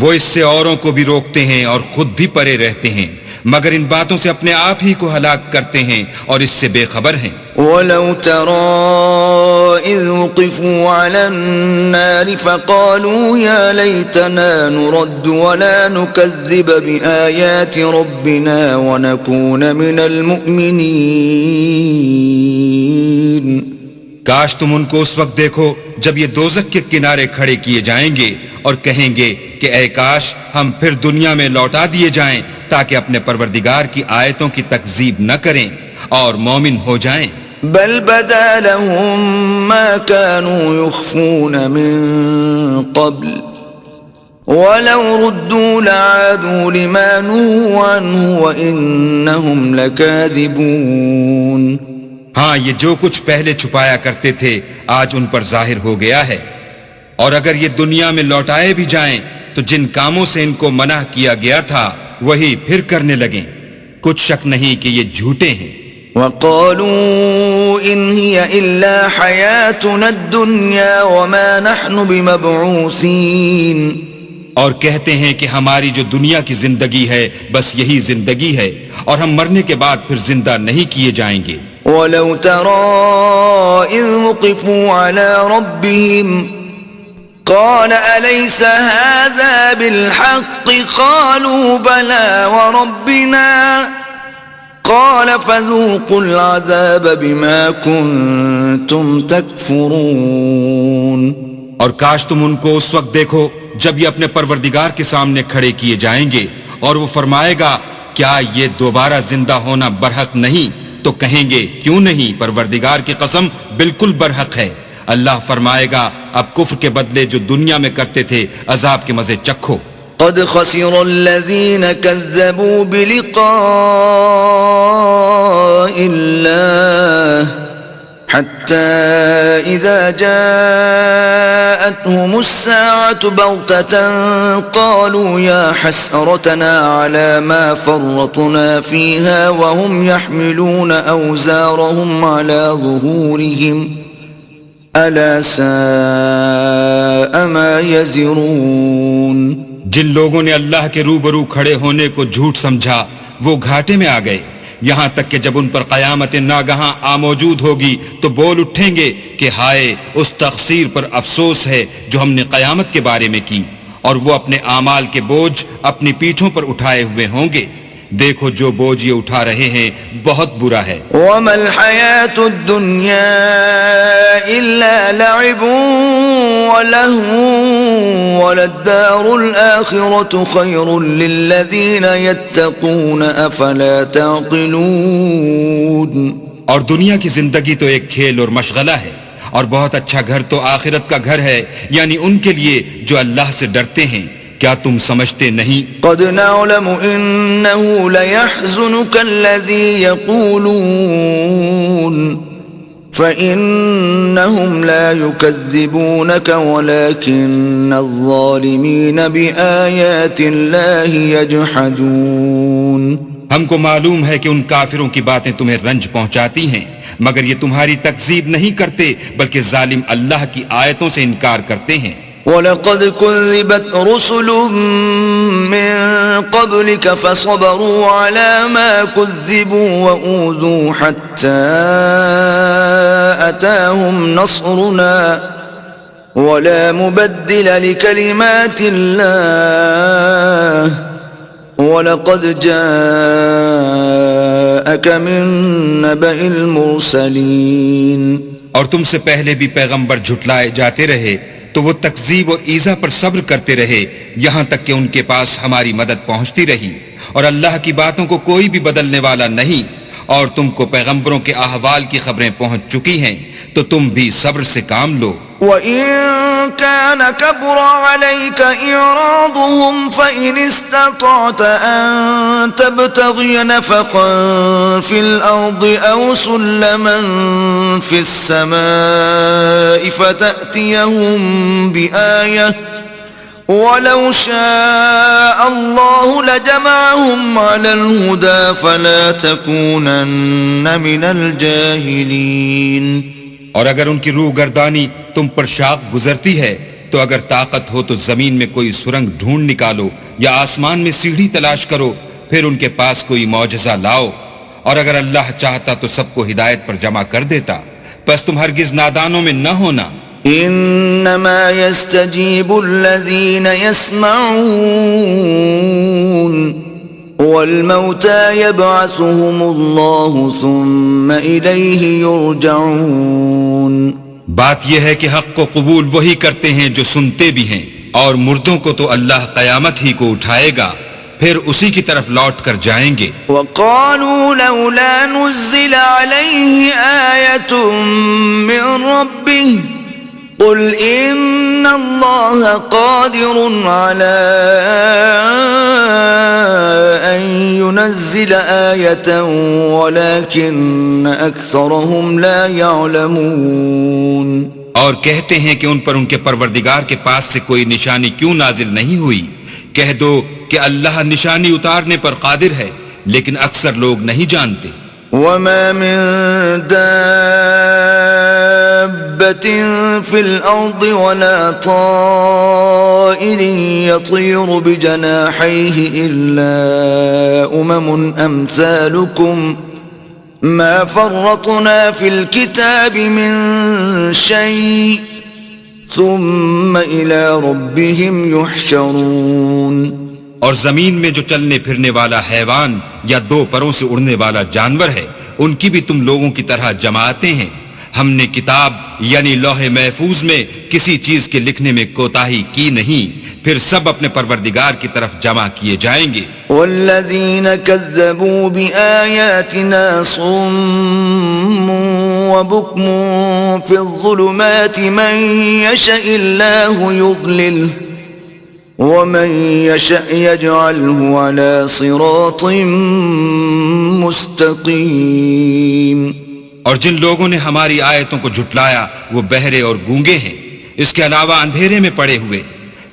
وہ اس سے اوروں کو بھی روکتے ہیں اور خود بھی پرے رہتے ہیں، مگر ان باتوں سے اپنے آپ ہی کو ہلاک کرتے ہیں اور اس سے بے خبر ہیں۔ وَلَوْ تَرَىٰ إِذْ وُقِفُوا عَلَى النَّارِ فَقَالُوا يَا لَيْتَنَا نُرَدُّ وَلَا نُكَذِّبَ بِآيَاتِ رَبِّنَا وَنَكُونَ مِنَ الْمُؤْمِنِينَ۔ کاش تم ان کو اس وقت دیکھو جب یہ دوزخ کے کنارے کھڑے کیے جائیں گے اور کہیں گے کہ اے کاش ہم پھر دنیا میں لوٹا دیے جائیں تاکہ اپنے پروردگار کی آیتوں کی تکذیب نہ کریں اور مومن ہو جائیں۔ بل بدا لهم ما كانوا يخفون من قبل ولو ردوا لعادوا لما نهوا عنه وإنهم لكاذبون۔ ہاں، یہ جو کچھ پہلے چھپایا کرتے تھے آج ان پر ظاہر ہو گیا ہے، اور اگر یہ دنیا میں لوٹائے بھی جائیں تو جن کاموں سے ان کو منع کیا گیا تھا وہی پھر کرنے لگیں۔ کچھ شک نہیں کہ یہ جھوٹے ہیں۔ وَقَالُوا إِنْ هِيَ إِلَّا حَيَاتُنَا الدُّنْيَا وَمَا نَحْنُ بِمَبْعُوثِينَ، اور کہتے ہیں کہ ہماری جو دنیا کی زندگی ہے بس یہی زندگی ہے اور ہم مرنے کے بعد پھر زندہ نہیں کیے جائیں گے۔ وَلَوْ تَرَىٰ إِذْ وُقِفُوا عَلَىٰ رَبِّهِمْ قَالَ أَلَيْسَ هَٰذَا بِالْحَقِّ قَالُوا بَلَىٰ وَرَبِّنَا قَالَ فَذُوقُوا الْعَذَابَ بِمَا كُنتُمْ تَكْفُرُونَ۔ اور کاش تم ان کو اس وقت دیکھو جب یہ اپنے پروردگار کے سامنے کھڑے کیے جائیں گے اور وہ فرمائے گا کیا یہ دوبارہ زندہ ہونا برحق نہیں؟ تو کہیں گے کیوں نہیں، پروردگار کی قسم بالکل برحق ہے۔ اللہ فرمائے گا اب کفر کے بدلے جو دنیا میں کرتے تھے عذاب کے مزے چکھو۔ قد خسر الذين كذبوا بلقاء الله حتى إذا جاءتهم الساعة بغتة قالوا يا حسرتنا على ما فرطنا فيها وهم يحملون أوزارهم على ظهورهم ألا ساء ما يزرون۔ جن لوگوں نے اللہ کے روبرو کھڑے ہونے کو جھوٹ سمجھا وہ گھاٹے میں آ گئے، یہاں تک کہ جب ان پر قیامت ناگہاں موجود ہوگی تو بول اٹھیں گے کہ ہائے اس تقصیر پر افسوس ہے جو ہم نے قیامت کے بارے میں کی، اور وہ اپنے اعمال کے بوجھ اپنی پیٹھوں پر اٹھائے ہوئے ہوں گے۔ دیکھو جو بوجھ یہ اٹھا رہے ہیں بہت برا ہے۔ وَمَا الْحَيَاةُ الدُّنْيَا إِلَّا لَعِبٌ وَلَهْوٌ وَلَلدَّارُ الْآخِرَةُ خَيْرٌ لِّلَّذِينَ يَتَّقُونَ أَفَلَا تَعْقِلُونَ۔ اور دنیا کی زندگی تو ایک کھیل اور مشغلہ ہے، اور بہت اچھا گھر تو آخرت کا گھر ہے، یعنی ان کے لیے جو اللہ سے ڈرتے ہیں۔ کیا تم سمجھتے نہیں؟ قد نعلم انه ليحزنك الذي يقولون فانهم لا يكذبونك ولكن الظالمين بآيات الله يجحدون۔ ہم کو معلوم ہے کہ ان کافروں کی باتیں تمہیں رنج پہنچاتی ہیں، مگر یہ تمہاری تکذیب نہیں کرتے بلکہ ظالم اللہ کی آیتوں سے انکار کرتے ہیں۔ وَلَقَدْ كُذِّبَتْ رُسُلٌ مِّن قَبْلِكَ فَصَبَرُوا عَلَى مَا كُذِّبُوا وَأُوذُوا حَتَّى أَتَاهُمْ نَصْرُنَا وَلَا مُبَدِّلَ لِكَلِمَاتِ اللَّهِ وَلَقَدْ جَاءَكَ مِن نَّبَإِ الْمُرْسَلِينَ۔ اور تم سے پہلے بھی پیغمبر جھٹلائے جاتے رہے تو وہ تکذیب اور ایذا پر صبر کرتے رہے یہاں تک کہ ان کے پاس ہماری مدد پہنچتی رہی، اور اللہ کی باتوں کو کوئی بھی بدلنے والا نہیں، اور تم کو پیغمبروں کے احوال کی خبریں پہنچ چکی ہیں تو تم بھی صبر سے کام لو۔ وَإِن كَانَ كَبُرَ عَلَيْكَ إِعْرَاضُهُمْ فَإِنِ اسْتَطَعْتَ أَن تَبْتَغِيَ نَفَقًا فِي الْأَرْضِ أَوْ سُلَّمًا فِي السَّمَاءِ فَتَأْتِيَهُم بِآيَةٍ وَلَوْ شَاءَ اللَّهُ لَجَمَعَهُمْ عَلَى الْهُدَى فَلَا تَكُونَنَّ مِنَ الْجَاهِلِينَ. اور اگر ان کی روح گردانی تم پر شاق گزرتی ہے تو اگر طاقت ہو تو زمین میں کوئی سرنگ ڈھونڈ نکالو یا آسمان میں سیڑھی تلاش کرو، پھر ان کے پاس کوئی معجزہ لاؤ. اور اگر اللہ چاہتا تو سب کو ہدایت پر جمع کر دیتا، بس تم ہرگز نادانوں میں نہ ہونا. انما يستجيب الذين يسمعون والموتى يبعثهم الله ثم إليه يرجعون. بات یہ ہے کہ حق کو قبول وہی کرتے ہیں جو سنتے بھی ہیں، اور مردوں کو تو اللہ قیامت ہی کو اٹھائے گا، پھر اسی کی طرف لوٹ کر جائیں گے. وقالوا لولا نزل عليه آية من ربه قل إن الله قادر على أن ينزل آية ولكن أكثرهم لا يعلمون. اور کہتے ہیں کہ ان پر ان کے پروردگار کے پاس سے کوئی نشانی کیوں نازل نہیں ہوئی. کہہ دو کہ اللہ نشانی اتارنے پر قادر ہے، لیکن اکثر لوگ نہیں جانتے. وما من دابة في الأرض ولا طائر يطير بجناحيه إلا أمثالكم ما فرطنا في الكتاب من شيء ثم إلى ربهم يحشرون. اور زمین میں جو چلنے پھرنے والا حیوان یا دو پروں سے اڑنے والا جانور ہے، ان کی بھی تم لوگوں کی طرح جماعتیں ہیں. ہم نے کتاب یعنی لوح محفوظ میں کسی چیز کے لکھنے میں کوتاہی کی نہیں، پھر سب اپنے پروردگار کی طرف جمع کیے جائیں گے. والذین کذبوا بآیاتنا صم وبکم فی الظلمات من یشاء اللہ یضللہ ومن يشاء يجعله على صراط مستقيم. اور جن لوگوں نے ہماری آیتوں کو جھٹلایا وہ بہرے اور گونگے ہیں، اس کے علاوہ اندھیرے میں پڑے ہوئے.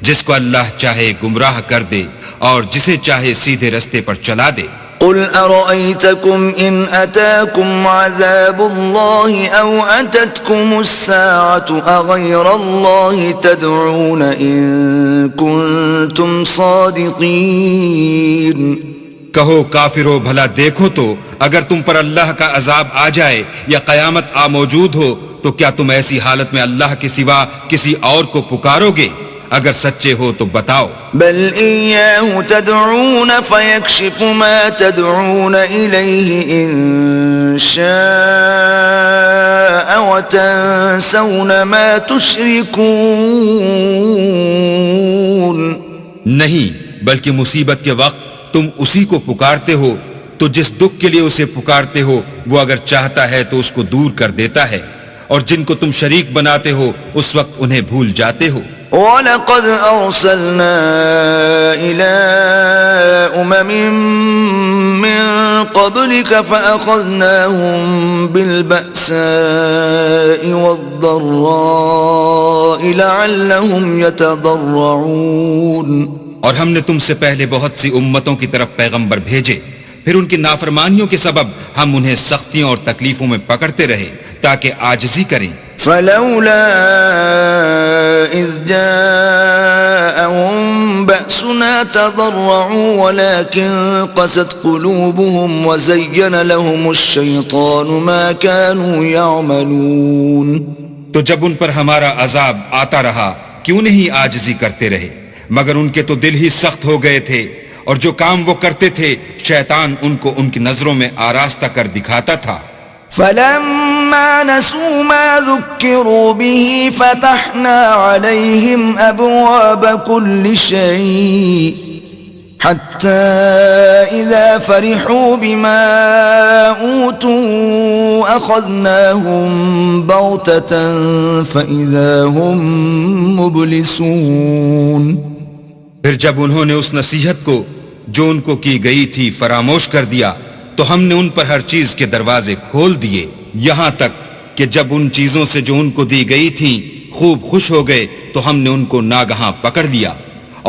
جس کو اللہ چاہے گمراہ کر دے اور جسے چاہے سیدھے رستے پر چلا دے. قل أرأيتكم إن أتاكم عذاب الله أو أتتكم الساعة أغير الله تدعون إن كنتم صادقين. کہو کافرو بھلا دیکھو تو اگر تم پر اللہ کا عذاب آ جائے یا قیامت آ موجود ہو تو کیا تم ایسی حالت میں اللہ کے سوا کسی اور کو پکارو گے؟ اگر سچے ہو تو بتاؤ. بل إياه تدعون فيكشف ما تدعون إليه إن شاء وتنسون ما تشركون. نہیں، بلکہ مصیبت کے وقت تم اسی کو پکارتے ہو تو جس دکھ کے لیے اسے پکارتے ہو وہ اگر چاہتا ہے تو اس کو دور کر دیتا ہے، اور جن کو تم شریک بناتے ہو اس وقت انہیں بھول جاتے ہو. وَلَقَدْ أَرْسَلْنَا إِلَىٰ أُمَمٍ مِّن قَبْلِكَ فَأَخَذْنَاهُم بِالْبَأْسَاءِ وَالضَّرَّاءِ لَعَلَّهُمْ يَتَضَرَّعُونَ. اور ہم نے تم سے پہلے بہت سی امتوں کی طرف پیغمبر بھیجے، پھر ان کی نافرمانیوں کے سبب ہم انہیں سختیوں اور تکلیفوں میں پکڑتے رہے تاکہ عاجزی کریں. فلولا إذ جاءهم بأسنا تضرعوا ولكن قست قلوبهم وزين لهم الشيطان ما كانوا يعملون. تو جب ان پر ہمارا عذاب آتا رہا کیوں نہیں عاجزی کرتے رہے، مگر ان کے تو دل ہی سخت ہو گئے تھے، اور جو کام وہ کرتے تھے شیطان ان کو ان کی نظروں میں آراستہ کر دکھاتا تھا. فلما نسوا ما ذكروا به فتحنا عليهم أبواب كل شيء حتى إذا فرحوا بما أوتوا أخذناهم بغتة فإذا هم مبلسون. پھر جب انہوں نے اس نصیحت کو جو ان کو کی گئی تھی فراموش کر دیا تو ہم نے ان پر ہر چیز کے دروازے کھول دیے، یہاں تک کہ جب ان چیزوں سے جو ان کو دی گئی تھیں خوب خوش ہو گئے تو ہم نے ان کو ناگہاں پکڑ لیا،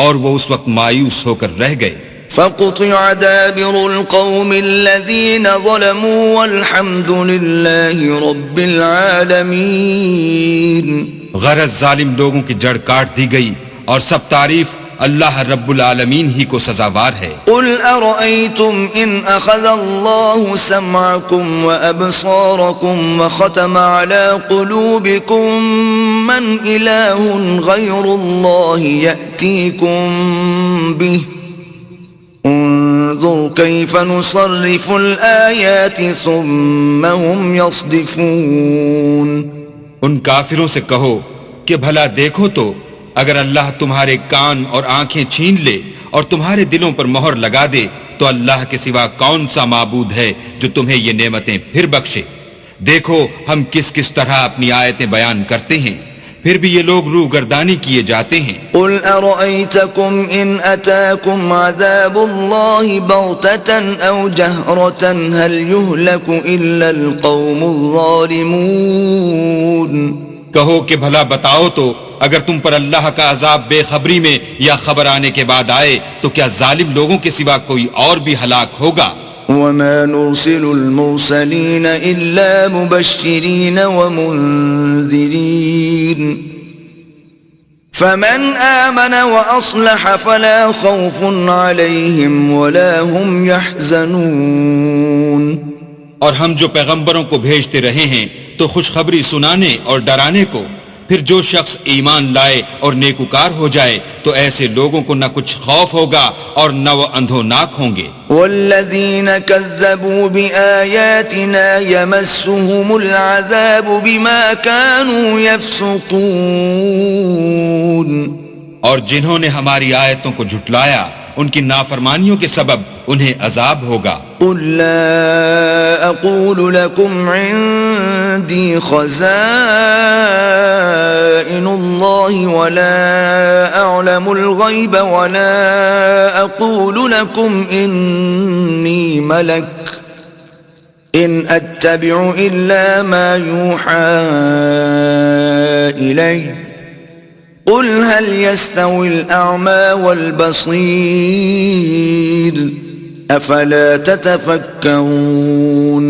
اور وہ اس وقت مایوس ہو کر رہ گئے. فقطع دابر القوم الذين ظلموا والحمد لله رب العالمين. غرض ظالم لوگوں کی جڑ کاٹ دی گئی اور سب تعریف اللہ رب العالمین ہی کو سزاوار ہے. قل أرأيتم إن أخذ الله سمعكم وأبصاركم وختم على قلوبكم من إله غير الله يأتيكم به انظر كيف نصرف الآيات ثم هم يصدفون. ان کافروں سے کہو کہ بھلا دیکھو تو اگر اللہ تمہارے کان اور آنکھیں چھین لے اور تمہارے دلوں پر مہر لگا دے تو اللہ کے سوا کون سا معبود ہے جو تمہیں یہ نعمتیں پھر بخشے. دیکھو ہم کس کس طرح اپنی آیتیں بیان کرتے ہیں پھر بھی یہ لوگ روگردانی کیے جاتے ہیں. قل أرأيتكم إن أتاكم عذاب الله بغتة أو جهرة هل يهلك إلا القوم الظالمون. کہو کہ بھلا بتاؤ تو اگر تم پر اللہ کا عذاب بے خبری میں یا خبر آنے کے بعد آئے تو کیا ظالم لوگوں کے سوا کوئی اور بھی ہلاک ہوگا؟ وما نرسل المرسلين إلا مبشرين ومنذرين فمن آمن وأصلح فلا خوف عليهم ولا هم يحزنون. اور ہم جو پیغمبروں کو بھیجتے رہے ہیں تو خوشخبری سنانے اور ڈرانے کو، پھر جو شخص ایمان لائے اور نیکوکار ہو جائے تو ایسے لوگوں کو نہ کچھ خوف ہوگا اور نہ وہ اندھوناک ہوں گے. والذین کذبوا بآیاتنا یمسهم العذاب بما كانوا یفسقون. اور جنہوں نے ہماری آیتوں کو جھٹلایا ان کی نافرمانیوں کے سبب انہیں عذاب ہوگا. قل لا اقول لكم عندي خزائن الله ولا اعلم الغيب ولا اقول لكم اني ملك ان اتبع الا ما يوحى الي قل هل يستوي الاعمى والبصير افلا تتفکرون.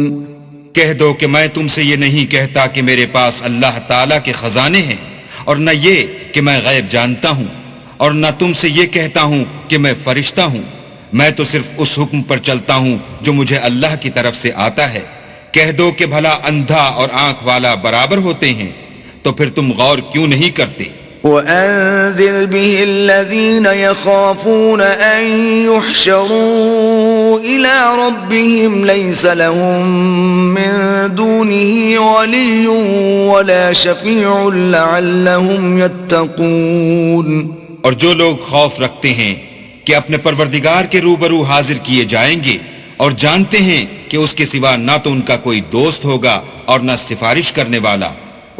کہہ دو کہ میں تم سے یہ نہیں کہتا کہ میرے پاس اللہ تعالیٰ کے خزانے ہیں اور نہ یہ کہ میں غیب جانتا ہوں اور نہ تم سے یہ کہتا ہوں کہ میں فرشتہ ہوں. میں تو صرف اس حکم پر چلتا ہوں جو مجھے اللہ کی طرف سے آتا ہے. کہہ دو کہ بھلا اندھا اور آنکھ والا برابر ہوتے ہیں تو پھر تم غور کیوں نہیں کرتے. وَأَنذِرْ بِهِ الَّذِينَ يَخَافُونَ أَن يُحْشَرُوا إِلَىٰ رَبِّهِمْ لَيْسَ لَهُم مِّن دُونِهِ وَلِيٌّ وَلَا شَفِيعٌ لَّعَلَّهُمْ يَتَّقُونَ. اور جو لوگ خوف رکھتے ہیں کہ اپنے پروردگار کے روبرو حاضر کیے جائیں گے اور جانتے ہیں کہ اس کے سوا نہ تو ان کا کوئی دوست ہوگا اور نہ سفارش کرنے والا،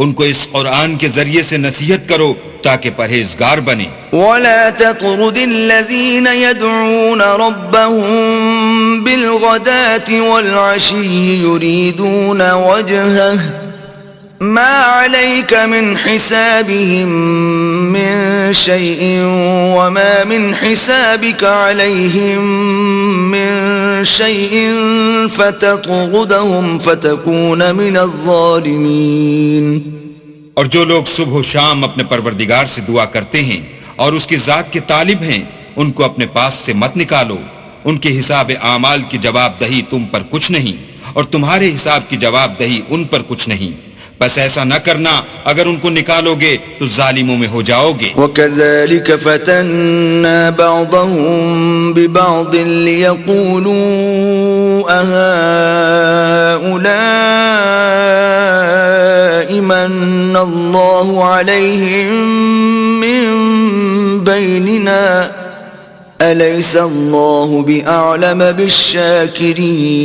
ان کو اس قرآن کے ذریعے سے نصیحت کرو تاکہ پرہیزگار بنے. وَلَا تَطْرُدِ الَّذِينَ يَدْعُونَ رَبَّهُم بِالْغَدَاةِ وَالْعَشِيِّ يُرِيدُونَ وَجْهَهُ مَا عَلَيْكَ مِنْ حِسَابِهِم مِّن شَيْءٍ وَمَا مِنْ حِسَابِكَ عَلَيْهِم مِّن شَيْءٍ فَتَطْرُدَهُمْ فَتَكُونَ مِنَ الظَّالِمِينَ. اور جو لوگ صبح و شام اپنے پروردگار سے دعا کرتے ہیں اور اس کی ذات کے طالب ہیں ان کو اپنے پاس سے مت نکالو. ان کے حساب اعمال کی جواب دہی تم پر کچھ نہیں اور تمہارے حساب کی جواب دہی ان پر کچھ نہیں. بس ایسا نہ کرنا، اگر ان کو نکالو گے تو ظالموں میں ہو جاؤ گے. وَكَذَلِكَ فَتَنَّا بَعْضَهُم بِبَعْضٍ لِيَقُولُوا أَهَٰؤُلَاءِ مَنَّ اللَّهُ عَلَيْهِم مِّن بَيْنِنَا أَلَيْسَ اللَّهُ بِأَعْلَمَ بِالشَّاكِرِينَ.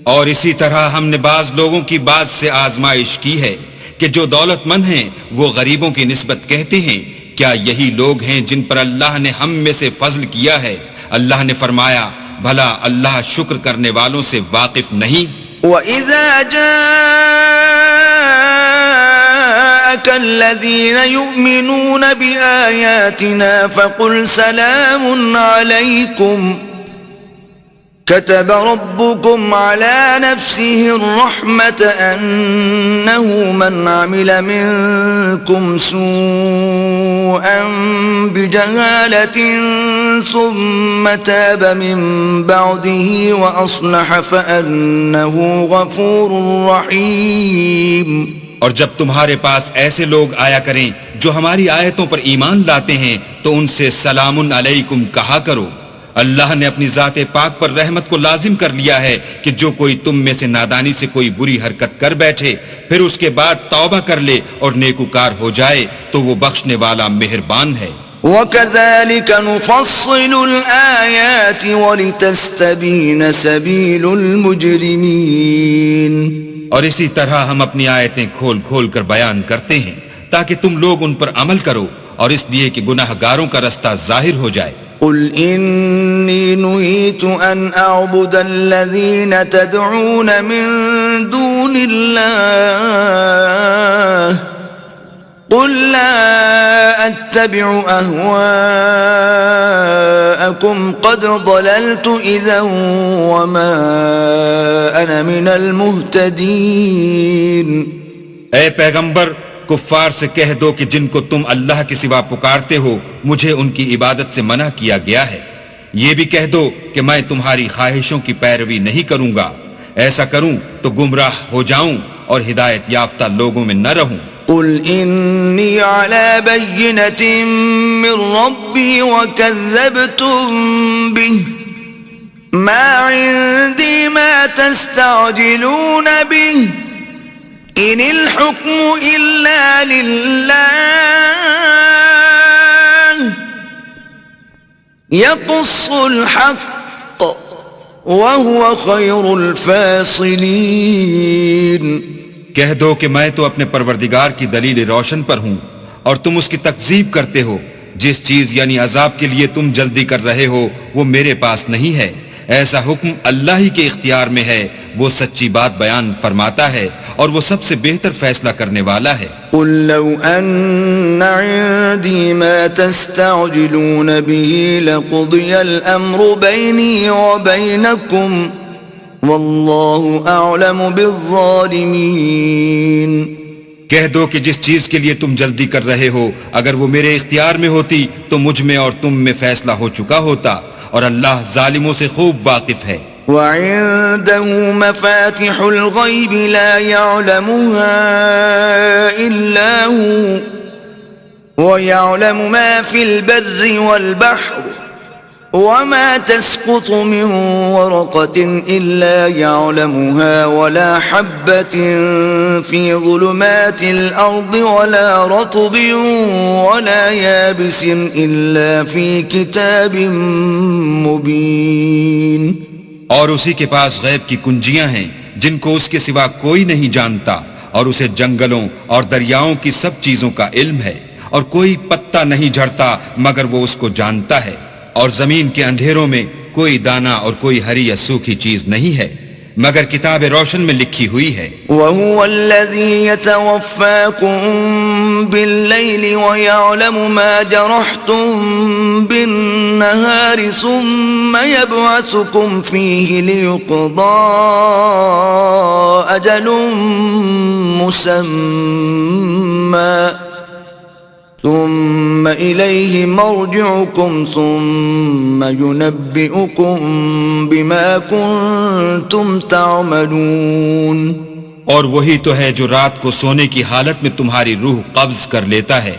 اور اسی طرح ہم نے بعض لوگوں کی بعض سے آزمائش کی ہے کہ جو دولت مند ہیں وہ غریبوں کی نسبت کہتے ہیں کیا یہی لوگ ہیں جن پر اللہ نے ہم میں سے فضل کیا ہے؟ اللہ نے فرمایا بھلا اللہ شکر کرنے والوں سے واقف نہیں؟ وَإِذَا جَاءَ جاءك الذين يؤمنون بآياتنا فقل سلام عليكم كتب ربكم على نفسه الرحمة أنه من عمل منكم سوءا بجهالة ثم تاب من بعده وأصلح فأنه غفور رحيم. اور جب تمہارے پاس ایسے لوگ آیا کریں جو ہماری آیتوں پر ایمان لاتے ہیں تو ان سے سلام علیکم کہا کرو. اللہ نے اپنی ذات پاک پر رحمت کو لازم کر لیا ہے کہ جو کوئی تم میں سے نادانی سے کوئی بری حرکت کر بیٹھے پھر اس کے بعد توبہ کر لے اور نیکوکار ہو جائے تو وہ بخشنے والا مہربان ہے. وَكَذَلِكَ نُفَصِّلُ الْآيَاتِ وَلِتَسْتَبِينَ سَبِيلُ الْمُجْرِمِينَ. اور اسی طرح ہم اپنی آیتیں کھول کھول کر بیان کرتے ہیں تاکہ تم لوگ ان پر عمل کرو اور اس لیے کہ گناہ گاروں کا رستہ ظاہر ہو جائے. قل إني نهيت أن أعبد الذين تدعون من دون الله قل لا أتبع أهواءكم قد ضللت إذا وما أنا من المهتدين. اے پیغمبر کفار سے کہہ دو کہ جن کو تم اللہ کے سوا پکارتے ہو مجھے ان کی عبادت سے منع کیا گیا ہے. یہ بھی کہہ دو کہ میں تمہاری خواہشوں کی پیروی نہیں کروں گا. ایسا کروں تو گمراہ ہو جاؤں اور ہدایت یافتہ لوگوں میں نہ رہوں. قل إني على بينة من ربي وكذبتم به ما عندي ما تستعجلون به إن الحكم إلا لله يقص الحق وهو خير الفاصلين. کہہ دو کہ میں تو اپنے پروردگار کی دلیل روشن پر ہوں اور تم اس کی تکذیب کرتے ہو. جس چیز یعنی عذاب کے لیے تم جلدی کر رہے ہو وہ میرے پاس نہیں ہے. ایسا حکم اللہ ہی کے اختیار میں ہے. وہ سچی بات بیان فرماتا ہے اور وہ سب سے بہتر فیصلہ کرنے والا ہے. قل لو ان عندي ما تستعجلون به لقضي الامر بيني وبينكم والله اعلم بالظالمين. کہہ دو کہ جس چیز کے لیے تم جلدی کر رہے ہو اگر وہ میرے اختیار میں ہوتی تو مجھ میں اور تم میں فیصلہ ہو چکا ہوتا اور اللہ ظالموں سے خوب واقف ہے. وعنده مفاتح الغيب لا يعلمها إلا هو ويعلم ما في البر والبحر وما تسقط من ورقة إلا يعلمها ولا حبة في ظلمات الأرض ولا رطب ولا يابس إلا في كتاب مبين. اور اسی کے پاس غیب کی کنجیاں ہیں جن کو اس کے سوا کوئی نہیں جانتا اور اسے جنگلوں اور دریاؤں کی سب چیزوں کا علم ہے اور کوئی پتا نہیں جھڑتا مگر وہ اس کو جانتا ہے اور زمین کے اندھیروں میں کوئی دانہ اور کوئی ہری یا سوکھی چیز نہیں ہے مگر کتاب روشن میں لکھی ہوئی ہے. وَهُوَ الَّذِي يَتَوَفَّاكُم بِاللَّيْلِ وَيَعْلَمُ مَا جَرَحْتُم بِالنَّهَارِ ثُمَّ يَبْعَثُكُمْ فِيهِ لِيُقْضَى أَجَلٌ مُّسَمًّى ثم إليه مرجعكم ثم ينبئكم بما كنتم تعملون. اور وہی تو ہے جو رات کو سونے کی حالت میں تمہاری روح قبض کر لیتا ہے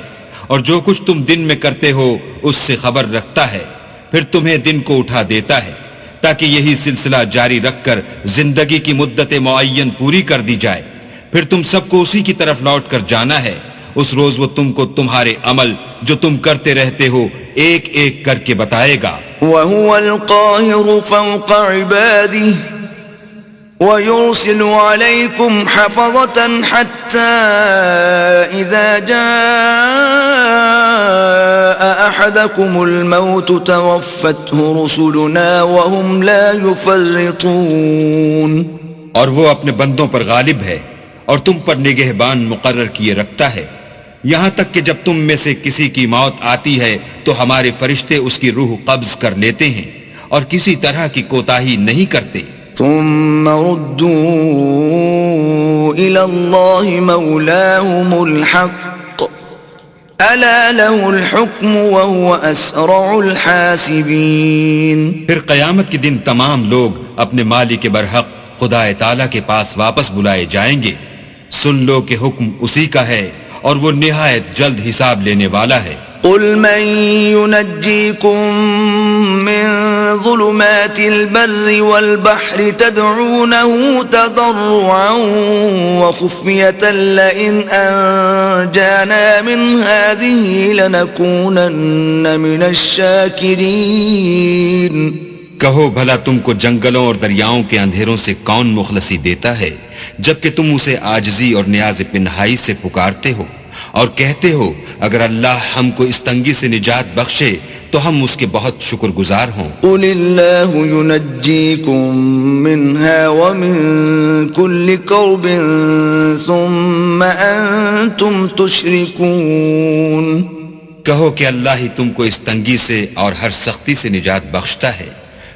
اور جو کچھ تم دن میں کرتے ہو اس سے خبر رکھتا ہے پھر تمہیں دن کو اٹھا دیتا ہے تاکہ یہی سلسلہ جاری رکھ کر زندگی کی مدت معین پوری کر دی جائے. پھر تم سب کو اسی کی طرف لوٹ کر جانا ہے. اس روز وہ تم کو تمہارے عمل جو تم کرتے رہتے ہو ایک ایک کر کے بتائے گا. وَهُوَ الْقَاهِرُ فَوْقَ عِبَادِهِ وَيُرْسِلُ عَلَيْكُمْ حَفَظَةً حَتَّى إِذَا جَاءَ أَحَدَكُمُ الْمَوْتُ تَوَفَّتْهُ رُسُلُنَا وَهُمْ لَا يُفَرِّطُونَ. اور وہ اپنے بندوں پر غالب ہے اور تم پر نگہبان مقرر کیے رکھتا ہے یہاں تک کہ جب تم میں سے کسی کی موت آتی ہے تو ہمارے فرشتے اس کی روح قبض کر لیتے ہیں اور کسی طرح کی کوتاہی نہیں کرتے. ثم ردوا إلى الله مولاهم الحق ألا له الحكم وهو أسرع الحاسبين. پھر قیامت کے دن تمام لوگ اپنے مالک برحق خدا تعالیٰ کے پاس واپس بلائے جائیں گے. سن لو کہ حکم اسی کا ہے اور وہ نہایت جلد حساب لینے والا ہے. قل من ينجيكم من ظلمات البر والبحر تدعونه تضرعا وخفية لئن أنجانا من هذه لنكونن من الشاكرين. کہو بھلا تم کو جنگلوں اور دریاؤں کے اندھیروں سے کون مخلصی دیتا ہے جبکہ تم اسے عاجزی اور نیاز پنہائی سے پکارتے ہو اور کہتے ہو اگر اللہ ہم کو اس تنگی سے نجات بخشے تو ہم اس کے بہت شکر گزار ہوں. قل اللہ ينجيكم منها ومن كل كرب ثم أنتم تشركون. کہو کہ اللہ ہی تم کو اس تنگی سے اور ہر سختی سے نجات بخشتا ہے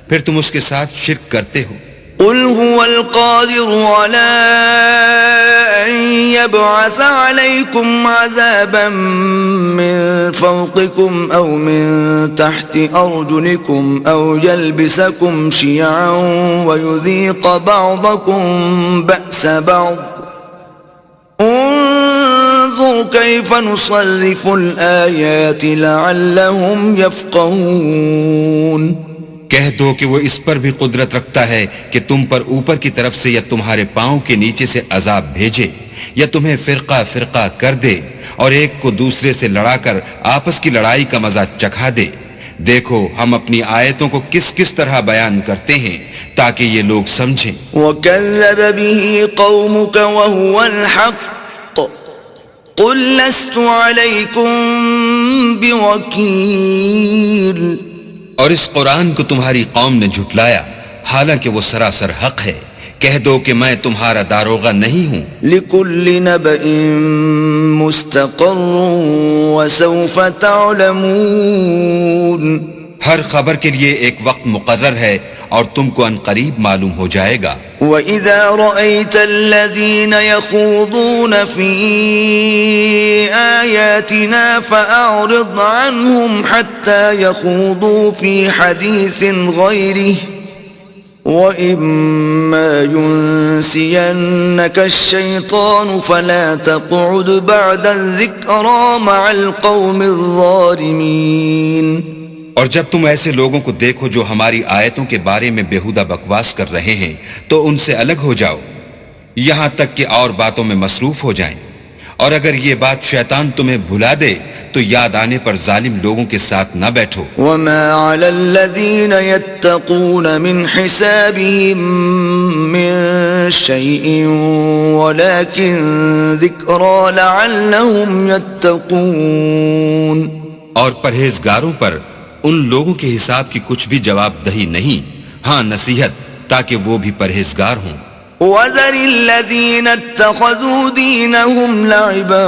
پھر تم اس کے ساتھ شرک کرتے ہو. قل هو القادر على أن يبعث عليكم عذابا من فوقكم أو من تحت أرجلكم أو يلبسكم شيعا ويذيق بعضكم بأس بعض انظر كيف نصرف الآيات لعلهم يفقهون. کہہ دو کہ وہ اس پر بھی قدرت رکھتا ہے کہ تم پر اوپر کی طرف سے یا تمہارے پاؤں کے نیچے سے عذاب بھیجے یا تمہیں فرقہ فرقہ کر دے اور ایک کو دوسرے سے لڑا کر آپس کی لڑائی کا مزہ چکھا دے. دیکھو ہم اپنی آیتوں کو کس کس طرح بیان کرتے ہیں تاکہ یہ لوگ سمجھیں. وَكَذَّبَ بِهِ قَوْمُكَ وَهُوَ الْحَقُّ قُلْ لَسْتُ عَلَيْكُمْ بِوَكِيلٍ. اور اس قرآن کو تمہاری قوم نے جھٹلایا حالانکہ وہ سراسر حق ہے. کہہ دو کہ میں تمہارا داروغہ نہیں ہوں. لِكُلِّ نَبَإٍ مُسْتَقَرٌّ وَسَوْفَ تَعْلَمُونَ. ہر خبر کے لیے ایک وقت مقرر ہے اور تم کو ان قریب معلوم ہو جائے گا. وَإِذَا رَأَيْتَ الَّذِينَ يَخُوضُونَ فِي آيَاتِنَا فَأَعْرِضْ عَنْهُمْ حَتَّى يَخُوضُوا فِي حَدِيثٍ غَيْرِهِ وَإِمَّا يُنْسِيَنَّكَ الشَّيْطَانُ فَلَا تَقْعُدْ بَعْدَ الذِّكْرَى مَعَ الْقَوْمِ الظَّالِمِينَ. اور جب تم ایسے لوگوں کو دیکھو جو ہماری آیتوں کے بارے میں بیہودہ بکواس کر رہے ہیں تو ان سے الگ ہو جاؤ یہاں تک کہ اور باتوں میں مصروف ہو جائیں. اور اگر یہ بات شیطان تمہیں بھلا دے تو یاد آنے پر ظالم لوگوں کے ساتھ نہ بیٹھو. وَمَا عَلَى الَّذِينَ يَتَّقُونَ مِنْ حِسَابِهِمْ مِنْ شَيْءٍ وَلَكِنْ ذِكْرَى لَعَلَّهُمْ يَتَّقُونَ. اور پرہیزگاروں پر ان لوگوں کے حساب کی کچھ بھی جواب دہی نہیں، ہاں نصیحت تاکہ وہ بھی پرہیزگار ہوں. وَذَرِ الَّذِينَ اتَّخَذُوا دِينَهُمْ لَعِبًا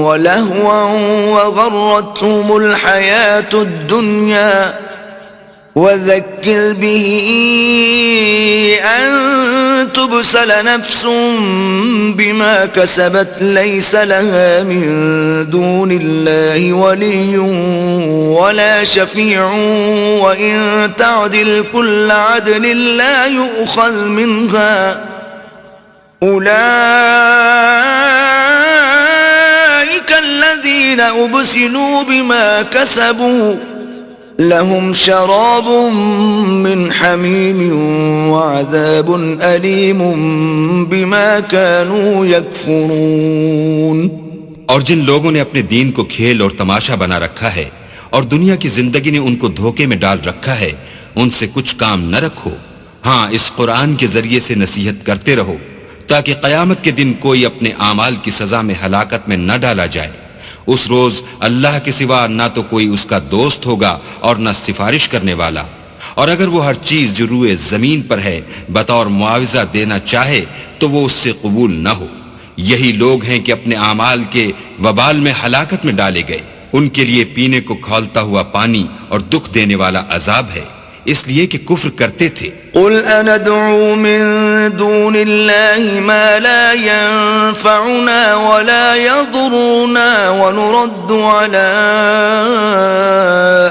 وَلَهْوًا وَغَرَّتْهُمُ الْحَيَاةُ الدُّنْيَا وَذَكِّرْ بِهِ أَن تُبْسَلَ نَفْسٌ بِمَا كَسَبَتْ لَيْسَ لَهَا مِن دُونِ اللَّهِ وَلِيٌّ وَلَا شَفِيعٌ وَإِن تَعْدِلْ كُلَّ عَدْلٍ لَّا يُؤْخَذْ مِنْهَا أُولَئِكَ الَّذِينَ أُبْسِلُوا بِمَا كَسَبُوا لَهُمْ شَرَابٌ مِّنْ حَمِيمٍ وَعَذَابٌ أَلِيمٌ بِمَا كَانُوا يَكْفُرُونَ. اور جن لوگوں نے اپنے دین کو کھیل اور تماشا بنا رکھا ہے اور دنیا کی زندگی نے ان کو دھوکے میں ڈال رکھا ہے ان سے کچھ کام نہ رکھو. ہاں اس قرآن کے ذریعے سے نصیحت کرتے رہو تاکہ قیامت کے دن کوئی اپنے اعمال کی سزا میں ہلاکت میں نہ ڈالا جائے. اس روز اللہ کے سوا نہ تو کوئی اس کا دوست ہوگا اور نہ سفارش کرنے والا. اور اگر وہ ہر چیز جو روئے زمین پر ہے بطور معاوضہ دینا چاہے تو وہ اس سے قبول نہ ہو. یہی لوگ ہیں کہ اپنے اعمال کے وبال میں ہلاکت میں ڈالے گئے. ان کے لیے پینے کو کھولتا ہوا پانی اور دکھ دینے والا عذاب ہے، اس لیے کہ کفر کرتے تھے. قل أندعو من دون الله ما لا ينفعنا ولا يضرنا ونرد على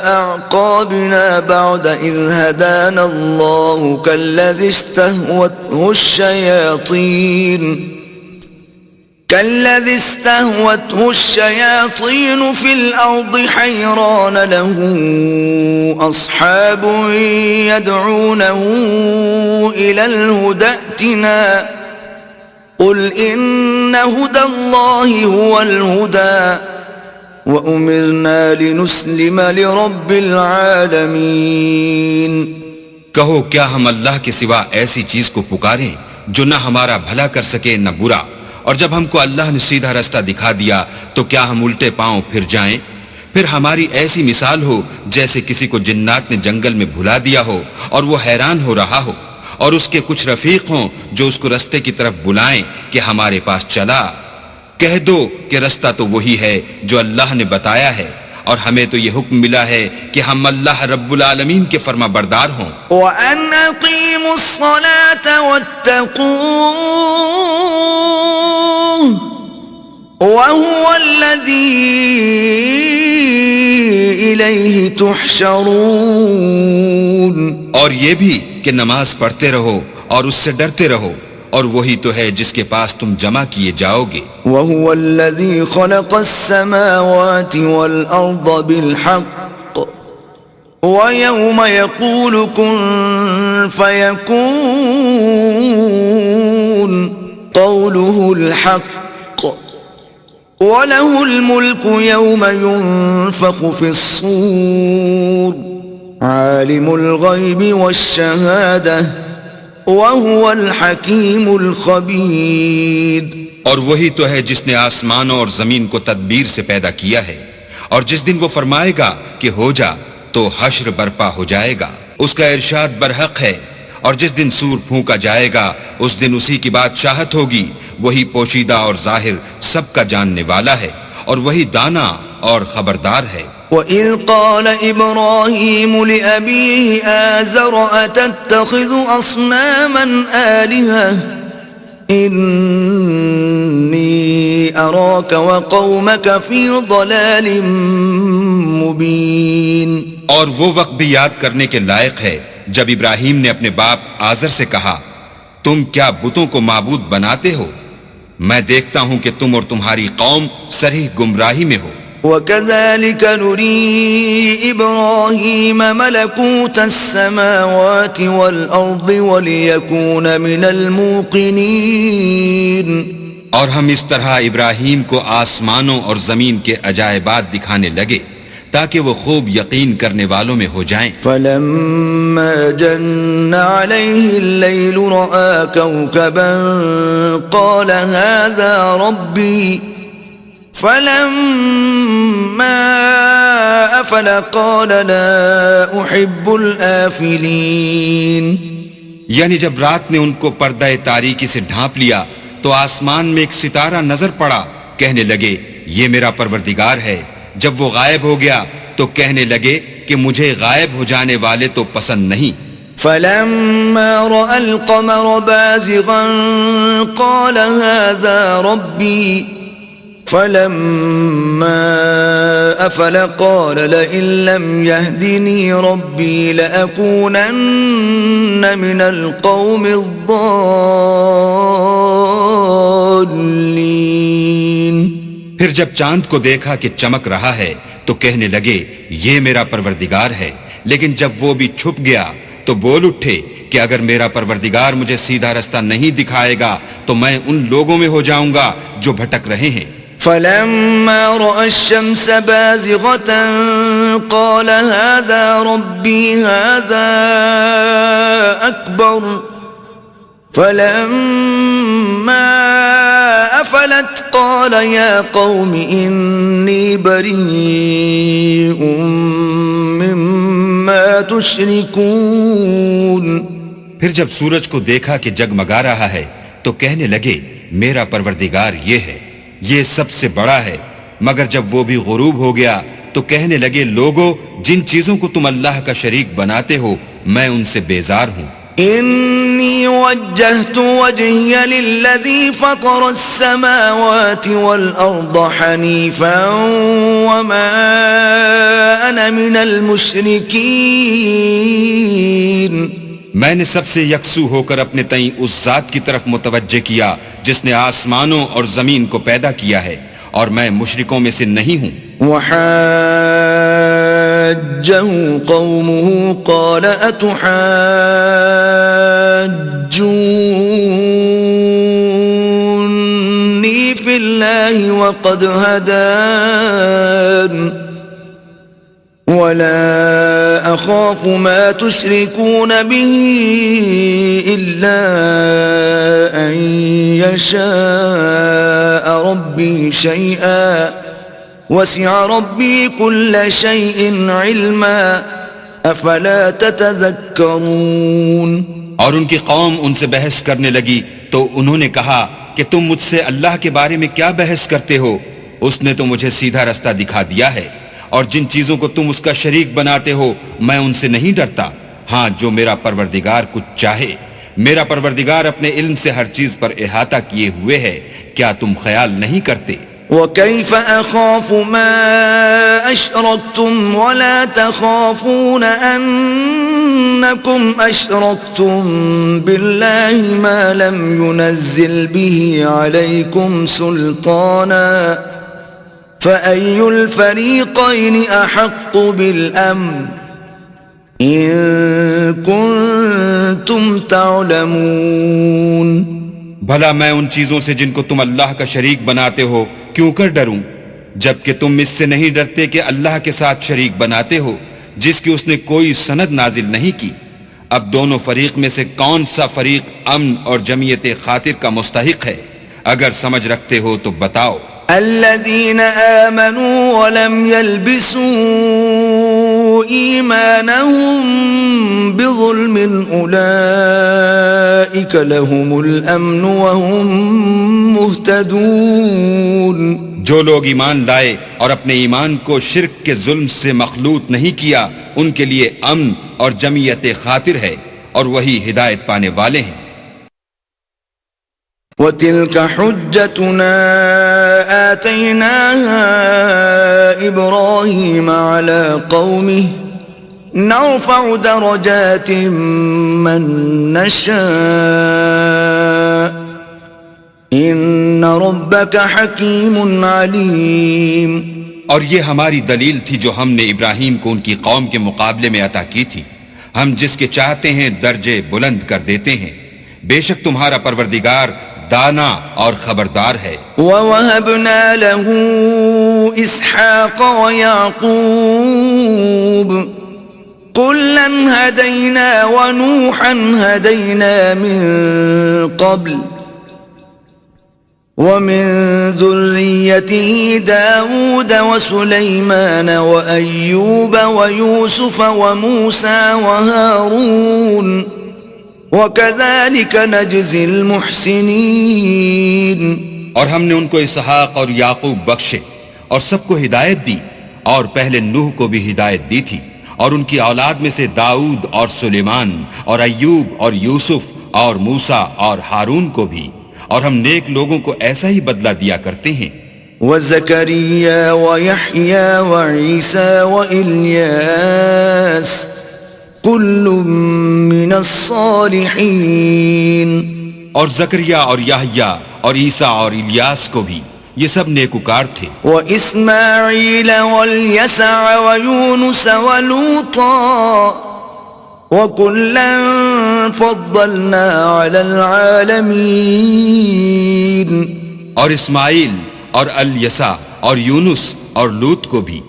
أعقابنا بعد إذ هدانا الله كالذي استهوته الشياطين في الأرض حيران له أصحاب يدعونه إلى الهدى ائتنا قل إن هدى الله هو الهدى وأمرنا لنسلم لرب العالمين. کہو کیا ہم اللہ کے سوا ایسی چیز کو پکاریں جو نہ ہمارا بھلا کر سکے نہ برا، اور جب ہم کو اللہ نے سیدھا رستہ دکھا دیا تو کیا ہم الٹے پاؤں پھر جائیں؟ پھر ہماری ایسی مثال ہو جیسے کسی کو جنات نے جنگل میں بھلا دیا ہو اور وہ حیران ہو رہا ہو، اور اس کے کچھ رفیق ہوں جو اس کو رستے کی طرف بلائیں کہ ہمارے پاس چلا. کہہ دو کہ رستہ تو وہی ہے جو اللہ نے بتایا ہے، اور ہمیں تو یہ حکم ملا ہے کہ ہم اللہ رب العالمین کے فرما بردار ہوں. وَأَنْ أَقِيمُوا الصَّلَاةَ وَاتَّقُوهُ وَهُوَ الَّذِي إِلَيْهِ تُحْشَرُونَ. اور یہ بھی کہ نماز پڑھتے رہو اور اس سے ڈرتے رہو، اور وہی تو ہے جس کے پاس تم جمع کیے جاؤ گے. وَهُوَ الَّذِي خَلَقَ السَّمَاوَاتِ وَالْأَرْضَ بِالْحَقِّ وَيَوْمَ يَقُولُ كُن فَيَكُونُ قَوْلُهُ الْحَقُّ وَلَهُ الْمُلْكُ يَوْمَ يُنفَخُ فِي الصُّورِ عَالِمُ الْغَيْبِ وَالشَّهَادَةِ وَهُوَ الْحَكِيمُ الْخَبِيرُ. اور وہی تو ہے جس نے آسمانوں اور زمین کو تدبیر سے پیدا کیا ہے، اور جس دن وہ فرمائے گا کہ ہو جا تو حشر برپا ہو جائے گا. اس کا ارشاد برحق ہے، اور جس دن سور پھونکا جائے گا اس دن اسی کی بادشاہت ہوگی. وہی پوشیدہ اور ظاہر سب کا جاننے والا ہے، اور وہی دانا اور خبردار ہے. وَإِذْ قَالَ إِبْرَاهِيمُ لِأَبِيهِ آزَرَ أَتَتَّخِذُ أَصْنَامًا آلِهَةً إِنِّي أَرَاكَ وَقَوْمَكَ فِي ضَلَالٍ مُبِينٍ. اور وہ وقت بھی یاد کرنے کے لائق ہے جب ابراہیم نے اپنے باپ آزر سے کہا، تم کیا بتوں کو معبود بناتے ہو؟ میں دیکھتا ہوں کہ تم اور تمہاری قوم صریح گمراہی میں ہو. وَكَذَلِكَ نُرِي إِبْرَاهِيمَ مَلَكُوتَ السَّمَاوَاتِ وَالْأَرْضِ وَلِيَكُونَ مِنَ الْمُوقِنِينَ. اور ہم اس طرح ابراہیم کو آسمانوں اور زمین کے عجائبات دکھانے لگے تاکہ وہ خوب یقین کرنے والوں میں ہو جائیں. فَلَمَّا جَنَّ عَلَيْهِ اللَّيْلُ رَأَى كَوْكَبًا قَالَ هَذَا رَبِّي فَلَمَّا أَفَلَ قَالَ لَا أُحِبُّ الْآفِلِينَ. یعنی جب رات نے ان کو پردہ تاریکی سے ڈھانپ لیا تو آسمان میں ایک ستارہ نظر پڑا، کہنے لگے یہ میرا پروردگار ہے. جب وہ غائب ہو گیا تو کہنے لگے کہ مجھے غائب ہو جانے والے تو پسند نہیں. فَلَمَّا رَأَى الْقَمَرَ بَازِغًا قَالَ هَذَا رَبِّي فَلَمَّا أَفَلَ قَالَ لَئِن لَّمْ يَهْدِنِي رَبِّي لَأَكُونَنَّ مِنَ الْقَوْمِ الضَّالِّينَ. پھر جب چاند کو دیکھا کہ چمک رہا ہے تو کہنے لگے یہ میرا پروردگار ہے، لیکن جب وہ بھی چھپ گیا تو بول اٹھے کہ اگر میرا پروردگار مجھے سیدھا رستہ نہیں دکھائے گا تو میں ان لوگوں میں ہو جاؤں گا جو بھٹک رہے ہیں. فَلَمَّا رَأَى الشَّمْسَ بَازِغَةً قَالَ هَذَا رَبِّي هَذَا أَكْبَرُ فَلَمَّا أَفَلَتْ قَالَ يَا قَوْمِ إِنِّي بَرِيءٌ مِّمَّا تُشْرِكُونَ. پھر جب سورج کو دیکھا کہ جگمگا رہا ہے تو کہنے لگے میرا پروردگار یہ ہے، یہ سب سے بڑا ہے۔ مگر جب وہ بھی غروب ہو گیا تو کہنے لگے، لوگو جن چیزوں کو تم اللہ کا شریک بناتے ہو میں ان سے بیزار ہوں۔ إني وجهت وجهي للذي فطر السماوات والأرض حنيفا وما أنا من المشركين۔ میں نے سب سے یکسو ہو کر اپنے تئیں اس ذات کی طرف متوجہ کیا جس نے آسمانوں اور زمین کو پیدا کیا ہے، اور میں مشرکوں میں سے نہیں ہوں۔ وحاجه قومه قال أتحاجوني في الله وقد هدان ولا أخاف ما تشركون به إلا أن يشاء ربي شيئا وسع ربي كل شيء علما أفلا تتذكرون۔ اور ان کی قوم ان سے بحث کرنے لگی تو انہوں نے کہا کہ تم مجھ سے اللہ کے بارے میں کیا بحث کرتے ہو؟ اس نے تو مجھے سیدھا رستہ دکھا دیا ہے، اور جن چیزوں کو تم اس کا شریک بناتے ہو میں ان سے نہیں ڈرتا۔ ہاں جو میرا پروردگار کچھ چاہے، میرا پروردگار اپنے علم سے ہر چیز پر احاطہ کیے ہوئے ہے، کیا تم خیال نہیں کرتے؟ وكيف أخاف ما أشركتم ولا تخافون أنكم أشركتم بالله ما لم ينزل به عليكم سلطانا فأي الفريقين أحق بالأمن إن كنتم تعلمون۔ بھلا میں ان چیزوں سے جن کو تم اللہ کا شریک بناتے ہو کیوں کر ڈروں، جبکہ تم اس سے نہیں ڈرتے کہ اللہ کے ساتھ شریک بناتے ہو جس کی اس نے کوئی سند نازل نہیں کی۔ اب دونوں فریق میں سے کون سا فریق امن اور جمعیت خاطر کا مستحق ہے؟ اگر سمجھ رکھتے ہو تو بتاؤ۔ الذين آمنوا ولم يلبسوا إيمانهم بظلم أولئك لهم الأمن وهم مهتدون۔ جو لوگ ایمان لائے اور اپنے ایمان کو شرک کے ظلم سے مخلوط نہیں کیا ان کے لیے امن اور جمعیت خاطر ہے، اور وہی ہدایت پانے والے ہیں۔ وَتِلْكَ حُجَّتُنَا آتَيْنَاهَا إِبْرَاهِيمَ عَلَى قَوْمِهِ نَرْفَعُ دَرَجَاتٍ مَّن نَّشَاءُ إِنَّ رَبَّكَ حَكِيمٌ عَلِيمٌ۔ اور یہ ہماری دلیل تھی جو ہم نے ابراہیم کو ان کی قوم کے مقابلے میں عطا کی تھی، ہم جس کے چاہتے ہیں درجے بلند کر دیتے ہیں، بے شک تمہارا پروردگار دانا اور خبردار ہے۔ وَوَهَبْنَا لَهُ إِسْحَاقَ وَيَعْقُوبَ كُلًّا هَدَيْنَا وَنُوحًا هَدَيْنَا مِن قَبْلُ وَمِن ذُرِّيَّتِهِ دَاوُودَ وَسُلَيْمَانَ وَأَيُّوبَ وَيُوسُفَ وَمُوسَى وَهَارُونَ وَكَذَلِكَ نَجْزِي الْمُحْسِنِينَ۔ اور ہم نے ان کو اسحاق اور یعقوب بخشے اور سب کو ہدایت دی، اور پہلے نوح کو بھی ہدایت دی تھی، اور ان کی اولاد میں سے داؤد اور سلیمان اور ایوب اور یوسف اور موسیٰ اور ہارون کو بھی، اور ہم نیک لوگوں کو ایسا ہی بدلہ دیا کرتے ہیں۔ وَزَكَرِيَّا وَيَحْيَا وَعِيسَى وَإِلْيَاسَ كُلٌّ مِّنَ الصَّالِحِينَ۔ اور زکریا اور یحییٰ اور عیسیٰ اور الیاس کو بھی، یہ سب نیکوکار تھے۔ وَإِسْمَاعِيلَ وَالْيَسَعَ وَيُونُسَ وَلُوطًا وَكُلًّا فَضَّلْنَا عَلَى الْعَالَمِينَ۔ اور اسماعیل اور الیسع اور یونس اور لوط کو بھی،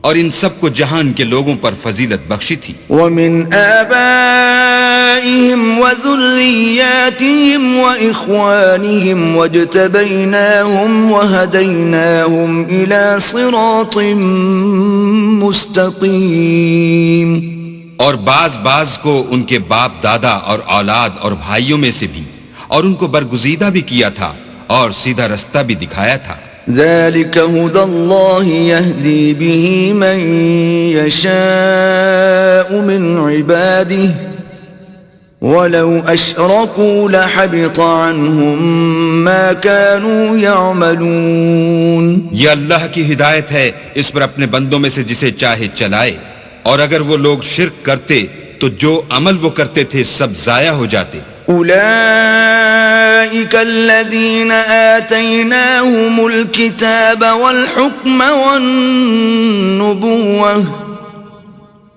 اور ان سب کو جہان کے لوگوں پر فضیلت بخشی تھی۔ وَمِنْ آبَائِهِمْ وَذُرِّيَّاتِهِمْ وَإِخْوَانِهِمْ وَاجْتَبَيْنَاهُمْ وَهَدَيْنَاهُمْ إِلَى صِرَاطٍ مُسْتَقِيمٍ۔ اور بعض کو ان کے باپ دادا اور اولاد اور بھائیوں میں سے بھی، اور ان کو برگزیدہ بھی کیا تھا، اور سیدھا رستہ بھی دکھایا تھا۔ ذلك هدى الله يهدي به من يشاء من عباده ولو أشركوا لحبط عنهم ما كانوا يعملون۔ یہ اللہ کی ہدایت ہے اس پر اپنے بندوں میں سے جسے چاہے چلائے، اور اگر وہ لوگ شرک کرتے تو جو عمل وہ کرتے تھے سب ضائع ہو جاتے۔ أولئك الذين آتيناهم الكتاب والحكم والنبوة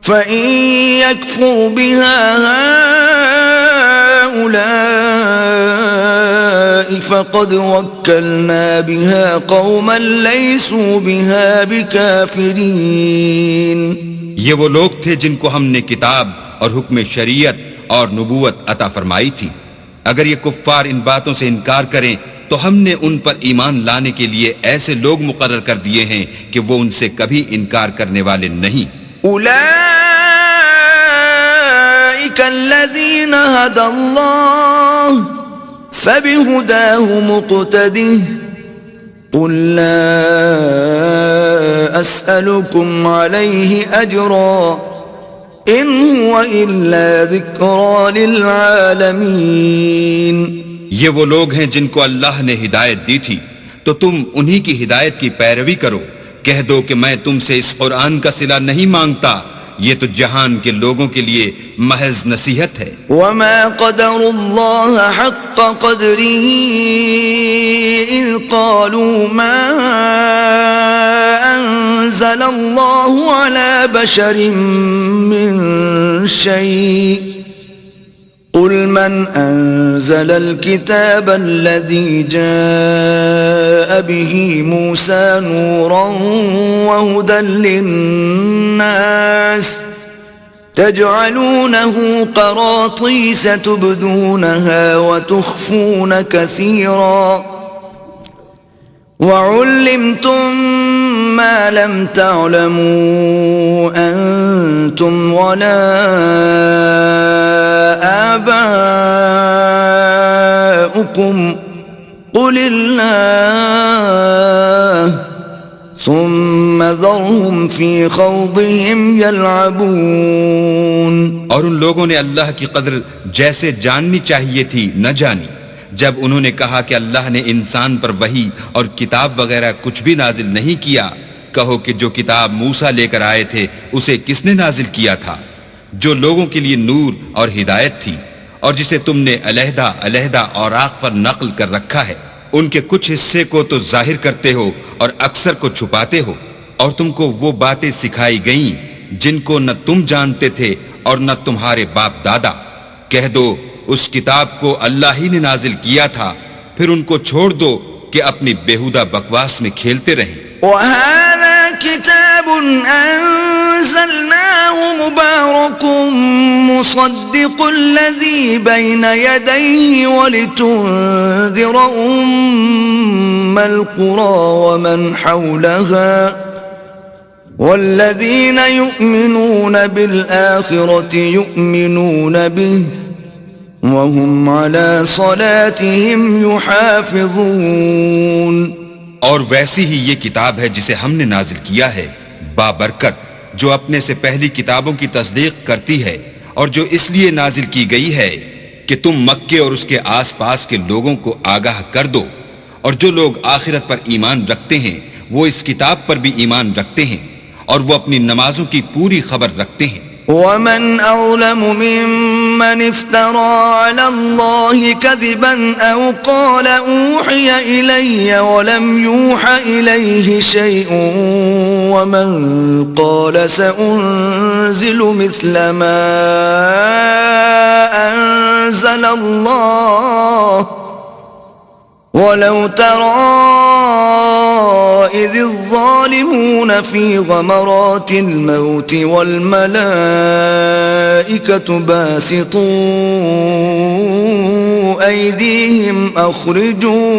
فإن يكفر بها هؤلاء فقد وكلنا بها قوما ليسوا بها بكافرين۔ یہ وہ لوگ تھے جن کو ہم نے کتاب اور حکم شریعت اور نبوت عطا فرمائی تھی، اگر یہ کفار ان باتوں سے انکار کریں تو ہم نے ان پر ایمان لانے کے لیے ایسے لوگ مقرر کر دیے ہیں کہ وہ ان سے کبھی انکار کرنے والے نہیں۔ اولئک الذین ھدی اللہ فبہداہ مقتدہ قل لا اسألکم علیہ اجرا ان هو الا ذکرى للعالمین۔ یہ وہ لوگ ہیں جن کو اللہ نے ہدایت دی تھی تو تم انہی کی ہدایت کی پیروی کرو، کہہ دو کہ میں تم سے اس قرآن کا صلہ نہیں مانگتا، یہ تو جہان کے لوگوں کے لیے محض نصیحت ہے۔ وما قدر اللہ حق قدره اذ قالوا ما انزل اللہ على بشر من شيء قل من انزل الكتاب الذي جاء به موسى نورا وهدى للناس تجعلونه قراطيس تبدونها وتخفون كثيرا وعلمتم ما لم تعلموا أنتم ولا آباؤكم قل الله ثم ذرهم في خوضهم يلعبون۔ اور ان لوگوں نے اللہ کی قدر جیسے جاننی چاہیے تھی نہ جانی جب انہوں نے کہا کہ اللہ نے انسان پر وحی اور کتاب وغیرہ کچھ بھی نازل نہیں کیا، کہو کہ جو کتاب موسیٰ لے کر آئے تھے اسے کس نے نازل کیا تھا، جو لوگوں کے لیے نور اور ہدایت تھی، اور جسے تم نے علیحدہ علیحدہ اوراق پر نقل کر رکھا ہے، ان کے کچھ حصے کو تو ظاہر کرتے ہو اور اکثر کو چھپاتے ہو، اور تم کو وہ باتیں سکھائی گئیں جن کو نہ تم جانتے تھے اور نہ تمہارے باپ دادا، کہہ دو اس کتاب کو اللہ ہی نے نازل کیا تھا، پھر ان کو چھوڑ دو کہ اپنی بیہودہ بکواس میں کھیلتے رہیں۔ وَهَذَا كِتَابٌ أَنزَلْنَاهُ مُبَارَكٌ مُصَدِّقُ الَّذِي بَيْنَ يَدَيْهِ وَلِتُنذِرَ أُمَّ الْقُرَى وَمَنْ حَوْلَهَا وَالَّذِينَ يُؤْمِنُونَ بِالْآخِرَةِ يُؤْمِنُونَ بِهِ وَهُمْ عَلَى صَلَاتِهِمْ يُحَافِظُونَ۔ اور ویسی ہی یہ کتاب ہے جسے ہم نے نازل کیا ہے بابرکت، جو اپنے سے پہلی کتابوں کی تصدیق کرتی ہے، اور جو اس لیے نازل کی گئی ہے کہ تم مکے اور اس کے آس پاس کے لوگوں کو آگاہ کر دو، اور جو لوگ آخرت پر ایمان رکھتے ہیں وہ اس کتاب پر بھی ایمان رکھتے ہیں، اور وہ اپنی نمازوں کی پوری خبر رکھتے ہیں۔ وَمَنْ أَظْلَمُ مِمَّنِ افْتَرَى عَلَى اللَّهِ كَذِبًا أَوْ قَالَ أُوحِيَ إِلَيَّ وَلَمْ يُوحَ إِلَيْهِ شَيْءٌ وَمَنْ قَالَ سَأُنزِلُ مِثْلَ مَا أَنزَلَ اللَّهُ وَلَوْ تَرَى إِذِ الظَّالِمُونَ فِي غَمَرَاتِ الْمَوْتِ وَالْمَلَائِكَةُ بَاسِطُو أَيْدِيهِمْ أَخْرِجُوا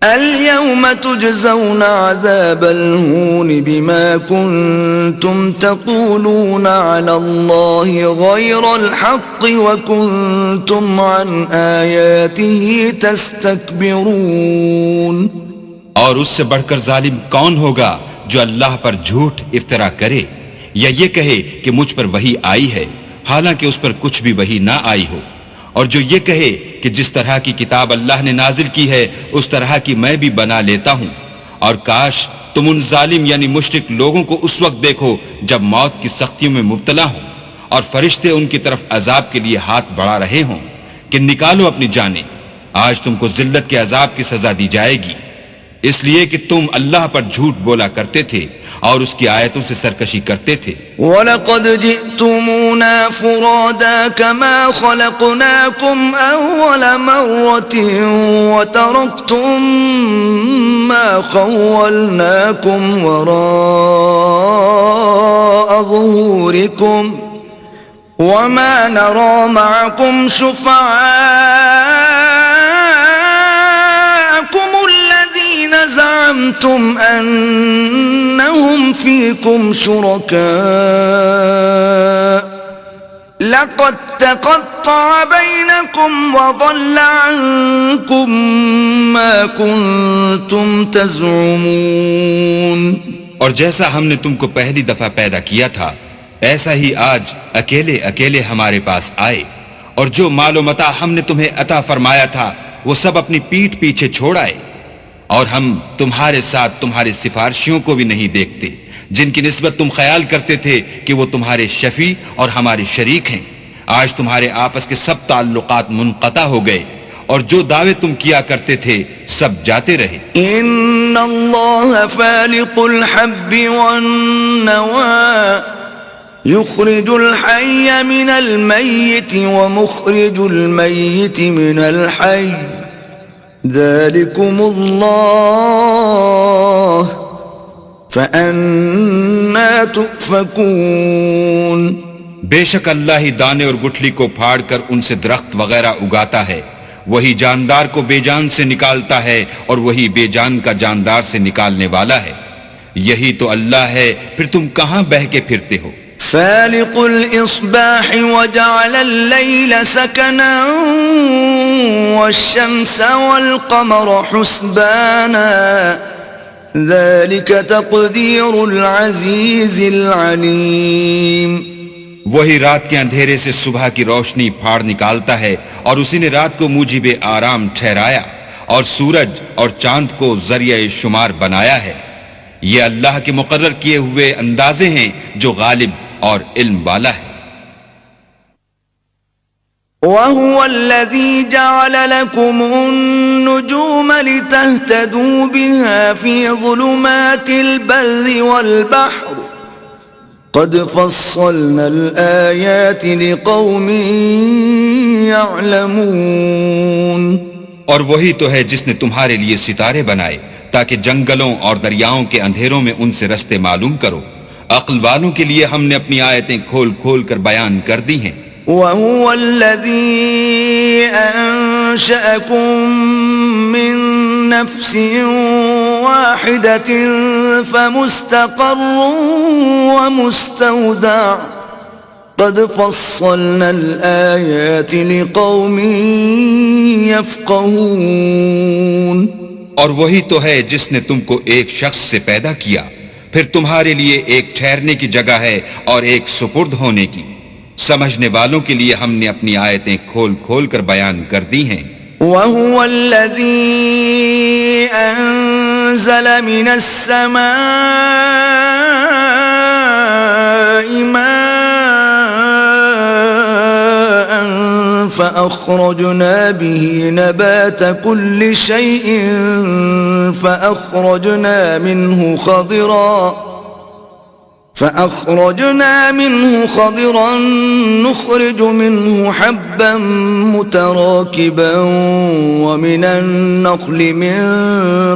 اليوم تجزون عذاب الهون بما كنتم تقولون على الله غير الحق وكنتم عن آياته تستكبرون. اور اس سے بڑھ کر ظالم کون ہوگا جو اللہ پر جھوٹ افطرا کرے یا یہ کہے کہ مجھ پر وحی آئی ہے حالانکہ اس پر کچھ بھی وحی نہ آئی ہو، اور جو یہ کہے کہ جس طرح کی کتاب اللہ نے نازل کی ہے اس طرح کی میں بھی بنا لیتا ہوں. اور کاش تم ان ظالم یعنی مشرک لوگوں کو اس وقت دیکھو جب موت کی سختیوں میں مبتلا ہوں اور فرشتے ان کی طرف عذاب کے لیے ہاتھ بڑھا رہے ہوں کہ نکالو اپنی جانیں، آج تم کو ذلت کے عذاب کی سزا دی جائے گی، اس لیے کہ تم اللہ پر جھوٹ بولا کرتے تھے اور اس کی آیتوں سے سرکشی کرتے تھے. وَلَقَدْ جِئْتُمُونَا فُرَادَا كَمَا خَلَقْنَاكُمْ أَوَّلَ مَرَّةٍ وَتَرَكْتُمْ مَا خَوَّلْنَاكُمْ وَرَاءَ ظُهُورِكُمْ وَمَا نَرَى مَعَكُمْ شُفَعَاءَكُمُ الَّذِينَ زَعَمْتُمْ أَنَّهُمْ فِيكُمْ شُرَكَاءُ لَقَدْ تَقَطَّعَ بَيْنَكُمْ وَضَلَّ عَنكُمْ مَا كُنْتُمْ تَزْعُمُونَ. اور جیسا ہم نے تم کو پہلی دفعہ پیدا کیا تھا ایسا ہی آج اکیلے اکیلے ہمارے پاس آئے، اور جو مال و متاع ہم نے تمہیں عطا فرمایا تھا وہ سب اپنی پیٹھ پیچھے چھوڑ آئے، اور ہم تمہارے ساتھ تمہارے سفارشیوں کو بھی نہیں دیکھتے جن کی نسبت تم خیال کرتے تھے کہ وہ تمہارے شفیع اور ہمارے شریک ہیں. آج تمہارے آپس کے سب تعلقات منقطع ہو گئے اور جو دعوے تم کیا کرتے تھے سب جاتے رہے. ان اللہ فالق الحب والنوى يخرج الحي من الميت ومخرج الميت من الحي ذلكم الله فأنا تؤفكون. بے شک اللہ ہی دانے اور گٹھلی کو پھاڑ کر ان سے درخت وغیرہ اگاتا ہے، وہی جاندار کو بے جان سے نکالتا ہے اور وہی بے جان کا جاندار سے نکالنے والا ہے. یہی تو اللہ ہے، پھر تم کہاں بہہ کے پھرتے ہو. فالق الإصباح وجعل الليل سكنا والشمس والقمر حسبانا ذلك تقدير العزيز العليم. وہی رات کے اندھیرے سے صبح کی روشنی پھاڑ نکالتا ہے اور اسی نے رات کو موجب آرام ٹھہرایا اور سورج اور چاند کو ذریعہ شمار بنایا ہے. یہ اللہ کے مقرر کیے ہوئے اندازے ہیں جو غالب اور علم والا ہے. وَهُوَ الَّذِي جَعَلَ لَكُمُ النُّجُومَ لِتَهْتَدُوا بِهَا فِي ظُلُمَاتِ الْبَرِّ وَالْبَحْرِ قَدْ فَصَّلْنَا الْآيَاتِ لِقَوْمٍ يَعْلَمُونَ. اور وہی تو ہے جس نے تمہارے لیے ستارے بنائے تاکہ جنگلوں اور دریاؤں کے اندھیروں میں ان سے رستے معلوم کرو. عقل والوں کے لیے ہم نے اپنی آیتیں کھول کھول کر بیان کر دی ہیں. وَهُوَ الَّذِي أَنشَأَكُم مِّن نَّفْسٍ وَاحِدَةٍ فَمُسْتَقَرٌّ وَمُسْتَوْدَعٌ قَدْ فَصَّلْنَا الْآيَاتِ لِقَوْمٍ يَفْقَهُونَ. اور وہی تو ہے جس نے تم کو ایک شخص سے پیدا کیا، پھر تمہارے لیے ایک ٹھہرنے کی جگہ ہے اور ایک سپرد ہونے کی. سمجھنے والوں کے لیے ہم نے اپنی آیتیں کھول کھول کر بیان کر دی ہیں. وَهُوَ الَّذِي أَنزَلَ مِنَ السَّمَاءِ مَاءً فَأَخْرَجْنَا بِهِ نَبَاتَ كُلِّ شَيْءٍ فَأَخْرَجْنَا منه خضرا نخرج منه حبا متراكبا ومن النخل من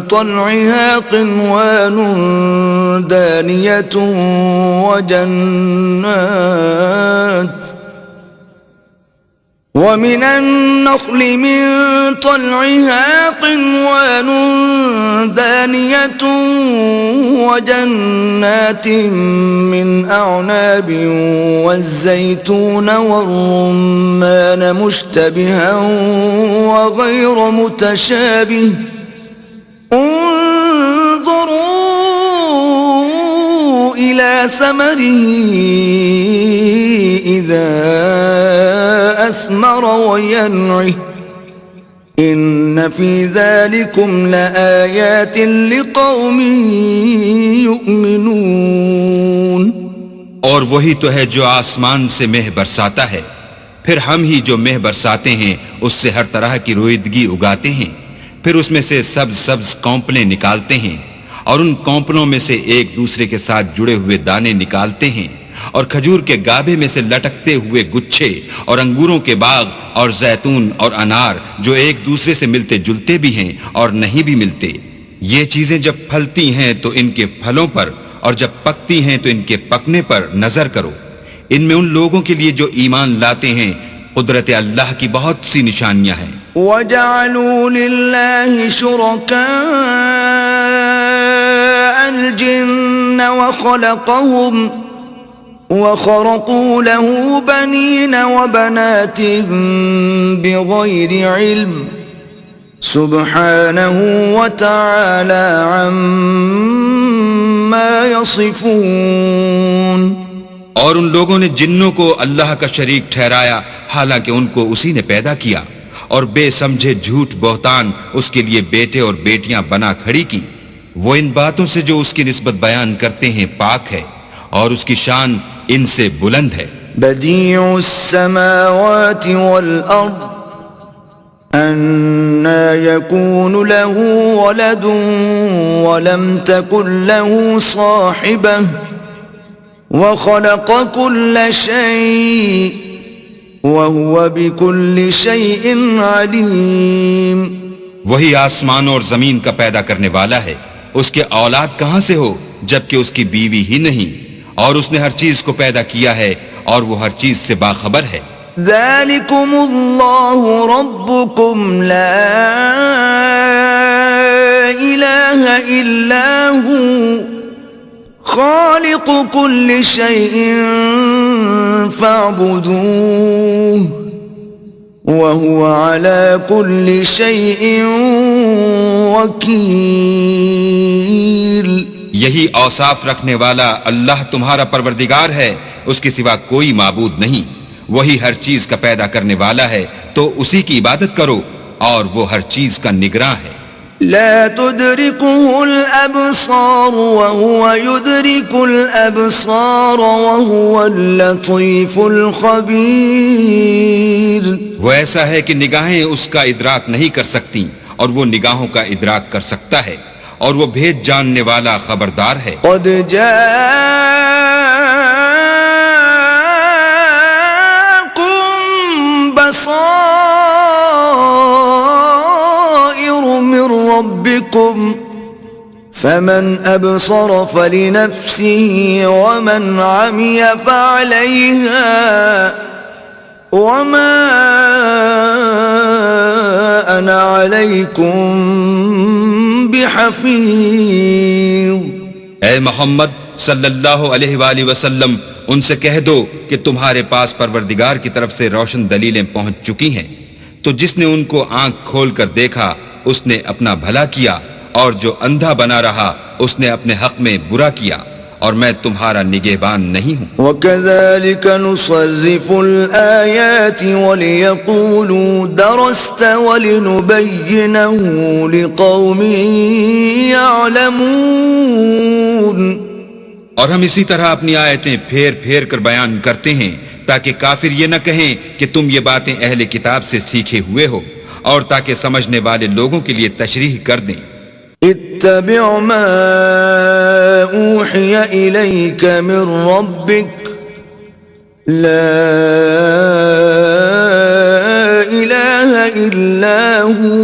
طلعها قنوان دانية ومن النخل من طلعها قنوان دانية وجنات من أعناب والزيتون والرمان مشتبها وغير متشابه انظروا إلى ثمره إذا أثمر وينعه إن في ذلكم لآيات لقوم يؤمنون. اور وہی تو ہے جو آسمان سے مہ برساتا ہے، پھر ہم ہی جو مہ برساتے ہیں اس سے ہر طرح کی رویدگی اگاتے ہیں، پھر اس میں سے سبز سبز کونپلیں نکالتے ہیں اور ان کونپلوں میں سے ایک دوسرے کے ساتھ جڑے ہوئے دانے نکالتے ہیں، اور کھجور کے گابے میں سے لٹکتے ہوئے گچھے، اور انگوروں کے باغ اور زیتون اور انار جو ایک دوسرے سے ملتے جلتے بھی ہیں اور نہیں بھی ملتے. یہ چیزیں جب پھلتی ہیں تو ان کے پھلوں پر، اور جب پکتی ہیں تو ان کے پکنے پر نظر کرو. ان میں ان لوگوں کے لیے جو ایمان لاتے ہیں قدرت اللہ کی بہت سی نشانیاں ہیں. وَجَعَلُوا لِلَّهِ شُرَكَاءَ الْجِنَّ وَخَرَقُوا لَهُ بَنِينَ وَبَنَاتٍ بِغَيْرِ عِلْمٍ سُبْحَانَهُ وَتَعَالَى عَمَّا يَصِفُونَ. اور ان لوگوں نے جنوں کو اللہ کا شریک ٹھہرایا حالانکہ ان کو اسی نے پیدا کیا، اور بے سمجھے جھوٹ بہتان اس کے لیے بیٹے اور بیٹیاں بنا کھڑی کی. وہ ان باتوں سے جو اس کی نسبت بیان کرتے ہیں پاک ہے، اور اس کی شان ان سے بلند ہے. بدیع السماوات والارض أَنَّى يَكُونُ لَهُ وَلَدٌ وَلَمْ تَكُنْ لَهُ صَاحِبَةٌ وَخَلَقَ كُلَّ شَيْءٍ وَهُوَ بِكُلِّ شَيْءٍ عَلِيمٌ. وہی آسمانوں اور زمین کا پیدا کرنے والا ہے. اس کے اولاد کہاں سے ہو جبکہ اس کی بیوی ہی نہیں، اور اس نے ہر چیز کو پیدا کیا ہے اور وہ ہر چیز سے باخبر ہے. ذَلِكُمُ اللَّهُ رَبُّكُمْ لَا إِلَٰهَ إِلَّا هُوَ خَالِقُ كُلِّ شَيْءٍ فَاعْبُدُوهُ وَهُوَ عَلَى كُلِّ شَيْءٍ وَكِيلٌ. یہی اوصاف رکھنے والا اللہ تمہارا پروردگار ہے، اس کے سوا کوئی معبود نہیں. وہی ہر چیز کا پیدا کرنے والا ہے تو اسی کی عبادت کرو، اور وہ ہر چیز کا نگراں ہے. لا تدركه الأبصار وهو يدرك الأبصار وهو اللطيف الخبير. وہ ایسا ہے کہ نگاہیں اس کا ادراک نہیں کر سکتی، اور وہ نگاہوں کا ادراک کر سکتا ہے، اور وہ بھید جاننے والا خبردار ہے. قد جاءكم بصائر من ربكم فمن أبصر فلنفسه ومن عمي فعليها وما أنا عليكم بحفیظ. اے محمد صلی اللہ علیہ وآلہ وسلم، ان سے کہہ دو کہ تمہارے پاس پروردگار کی طرف سے روشن دلیلیں پہنچ چکی ہیں، تو جس نے ان کو آنکھ کھول کر دیکھا اس نے اپنا بھلا کیا، اور جو اندھا بنا رہا اس نے اپنے حق میں برا کیا، اور میں تمہارا نگہبان نہیں ہوں. وَكَذَلِكَ نُصَرِّفُ الْآيَاتِ وَلِيَقُولُوا دَرَسْتَ وَلِنُبَيِّنَهُ لِقَوْمٍ يَعْلَمُونَ. اور ہم اسی طرح اپنی آیتیں پھیر پھیر کر بیان کرتے ہیں تاکہ کافر یہ نہ کہیں کہ تم یہ باتیں اہل کتاب سے سیکھے ہوئے ہو، اور تاکہ سمجھنے والے لوگوں کے لیے تشریح کر دیں. اتبع ما اوحی الیک من ربک لا الہ الا ہو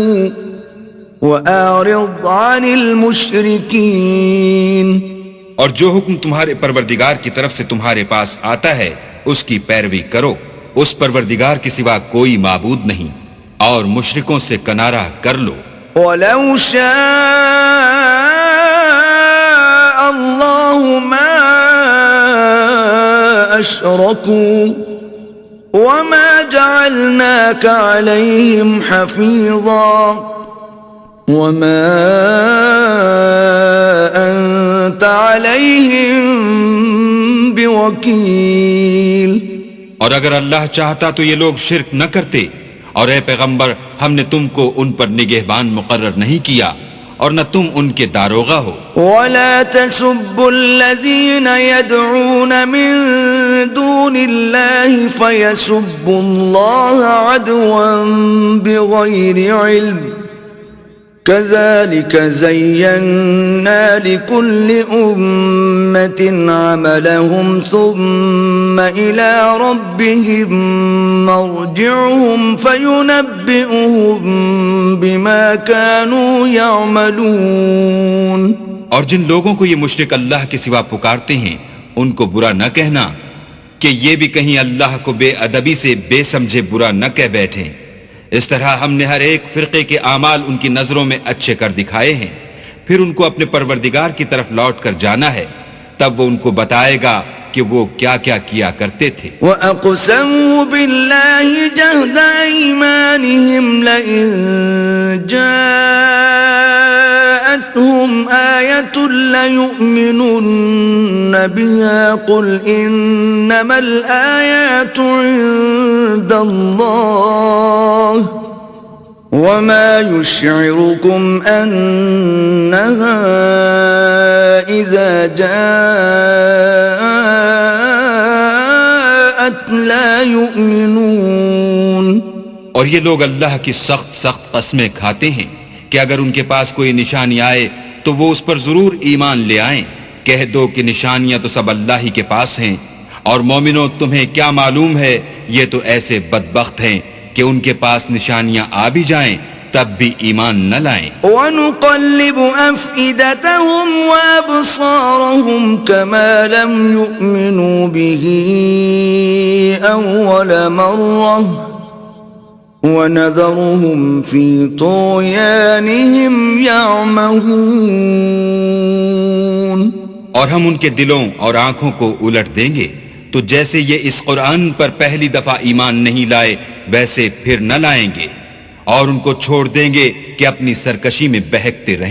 واعرض عن المشرکین. اور جو حکم تمہارے پروردگار کی طرف سے تمہارے پاس آتا ہے اس کی پیروی کرو، اس پروردگار کے سوا کوئی معبود نہیں، اور مشرکوں سے کنارہ کر لو۔ وَلَوْ شَاءَ اللَّهُ مَا أَشْرَكُوا وَمَا جَعَلْنَاكَ عَلَيْهِمْ حَفِيظًا وَمَا أَنْتَ عَلَيْهِمْ بِوَكِيلٍ۔ اور اگر اللہ چاہتا تو یہ لوگ شرک نہ کرتے، اور اے پیغمبر ہم نے تم کو ان پر نگہبان مقرر نہیں کیا اور نہ تم ان کے داروغہ ہو۔ وَلَا تَسُبُّوا الَّذِينَ يَدْعُونَ مِن دُونِ اللَّهِ فَيَسُبُّوا اللَّهَ عَدْوًا بِغَيْرِ عِلْمٍ كَذَلِكَ زَيَّنَّا لِكُلِّ أُمَّةٍ عَمَلَهُمْ ثُمَّ إِلَى رَبِّهِمْ مَرْجِعُهُمْ فَيُنَبِّئُهُم بِمَا كَانُوا يَعْمَلُونَ۔ اور جن لوگوں کو یہ مشرک اللہ کے سوا پکارتے ہیں ان کو برا نہ کہنا کہ یہ بھی کہیں اللہ کو بے ادبی سے بے سمجھے برا نہ کہہ بیٹھیں۔ اس طرح ہم نے ہر ایک فرقے کے اعمال ان کی نظروں میں اچھے کر دکھائے ہیں، پھر ان کو اپنے پروردگار کی طرف لوٹ کر جانا ہے، تب وہ ان کو بتائے گا کہ وہ کیا کیا کیا کرتے تھے۔ وَأَقْسَمُوا بِاللَّهِ جَهْدَ أَيْمَانِهِمْ لَئِن جَاءَتْهُمْ آيَةٌ لَيُؤْمِنُنَّ بِهَا قُلْ إِنَّمَا الْآيَاتُ عِندَ اللَّهِ وَمَا يُشْعِرُكُمْ أَنَّهَا إِذَا جَاءَتْ لَا يُؤْمِنُونَ۔ اور یہ لوگ اللہ کی سخت قسمیں کھاتے ہیں کہ اگر ان کے پاس کوئی نشانی آئے تو وہ اس پر ضرور ایمان لے آئیں۔ کہہ دو کہ نشانیاں تو سب اللہ ہی کے پاس ہیں، اور مومنوں تمہیں کیا معلوم ہے یہ تو ایسے بدبخت ہیں کہ ان کے پاس نشانیاں آ بھی جائیں تب بھی ایمان نہ لائیں۔ وَنُقَلِّبُ أَفْئِدَتَهُمْ وَأَبْصَارَهُمْ كَمَا لَمْ يُؤْمِنُوا بِهِ أَوَّلَ مَرَّةٍ وَنَذَرُهُمْ فِي طُغْيَانِهِمْ يَعْمَهُونَ۔ اور ہم ان کے دلوں اور آنکھوں کو الٹ دیں گے تو جیسے یہ اس قرآن پر پہلی دفعہ ایمان نہیں لائے ویسے پھر نہ لائیں گے، اور ان کو چھوڑ دیں گے کہ اپنی سرکشی میں بہکتے رہیں۔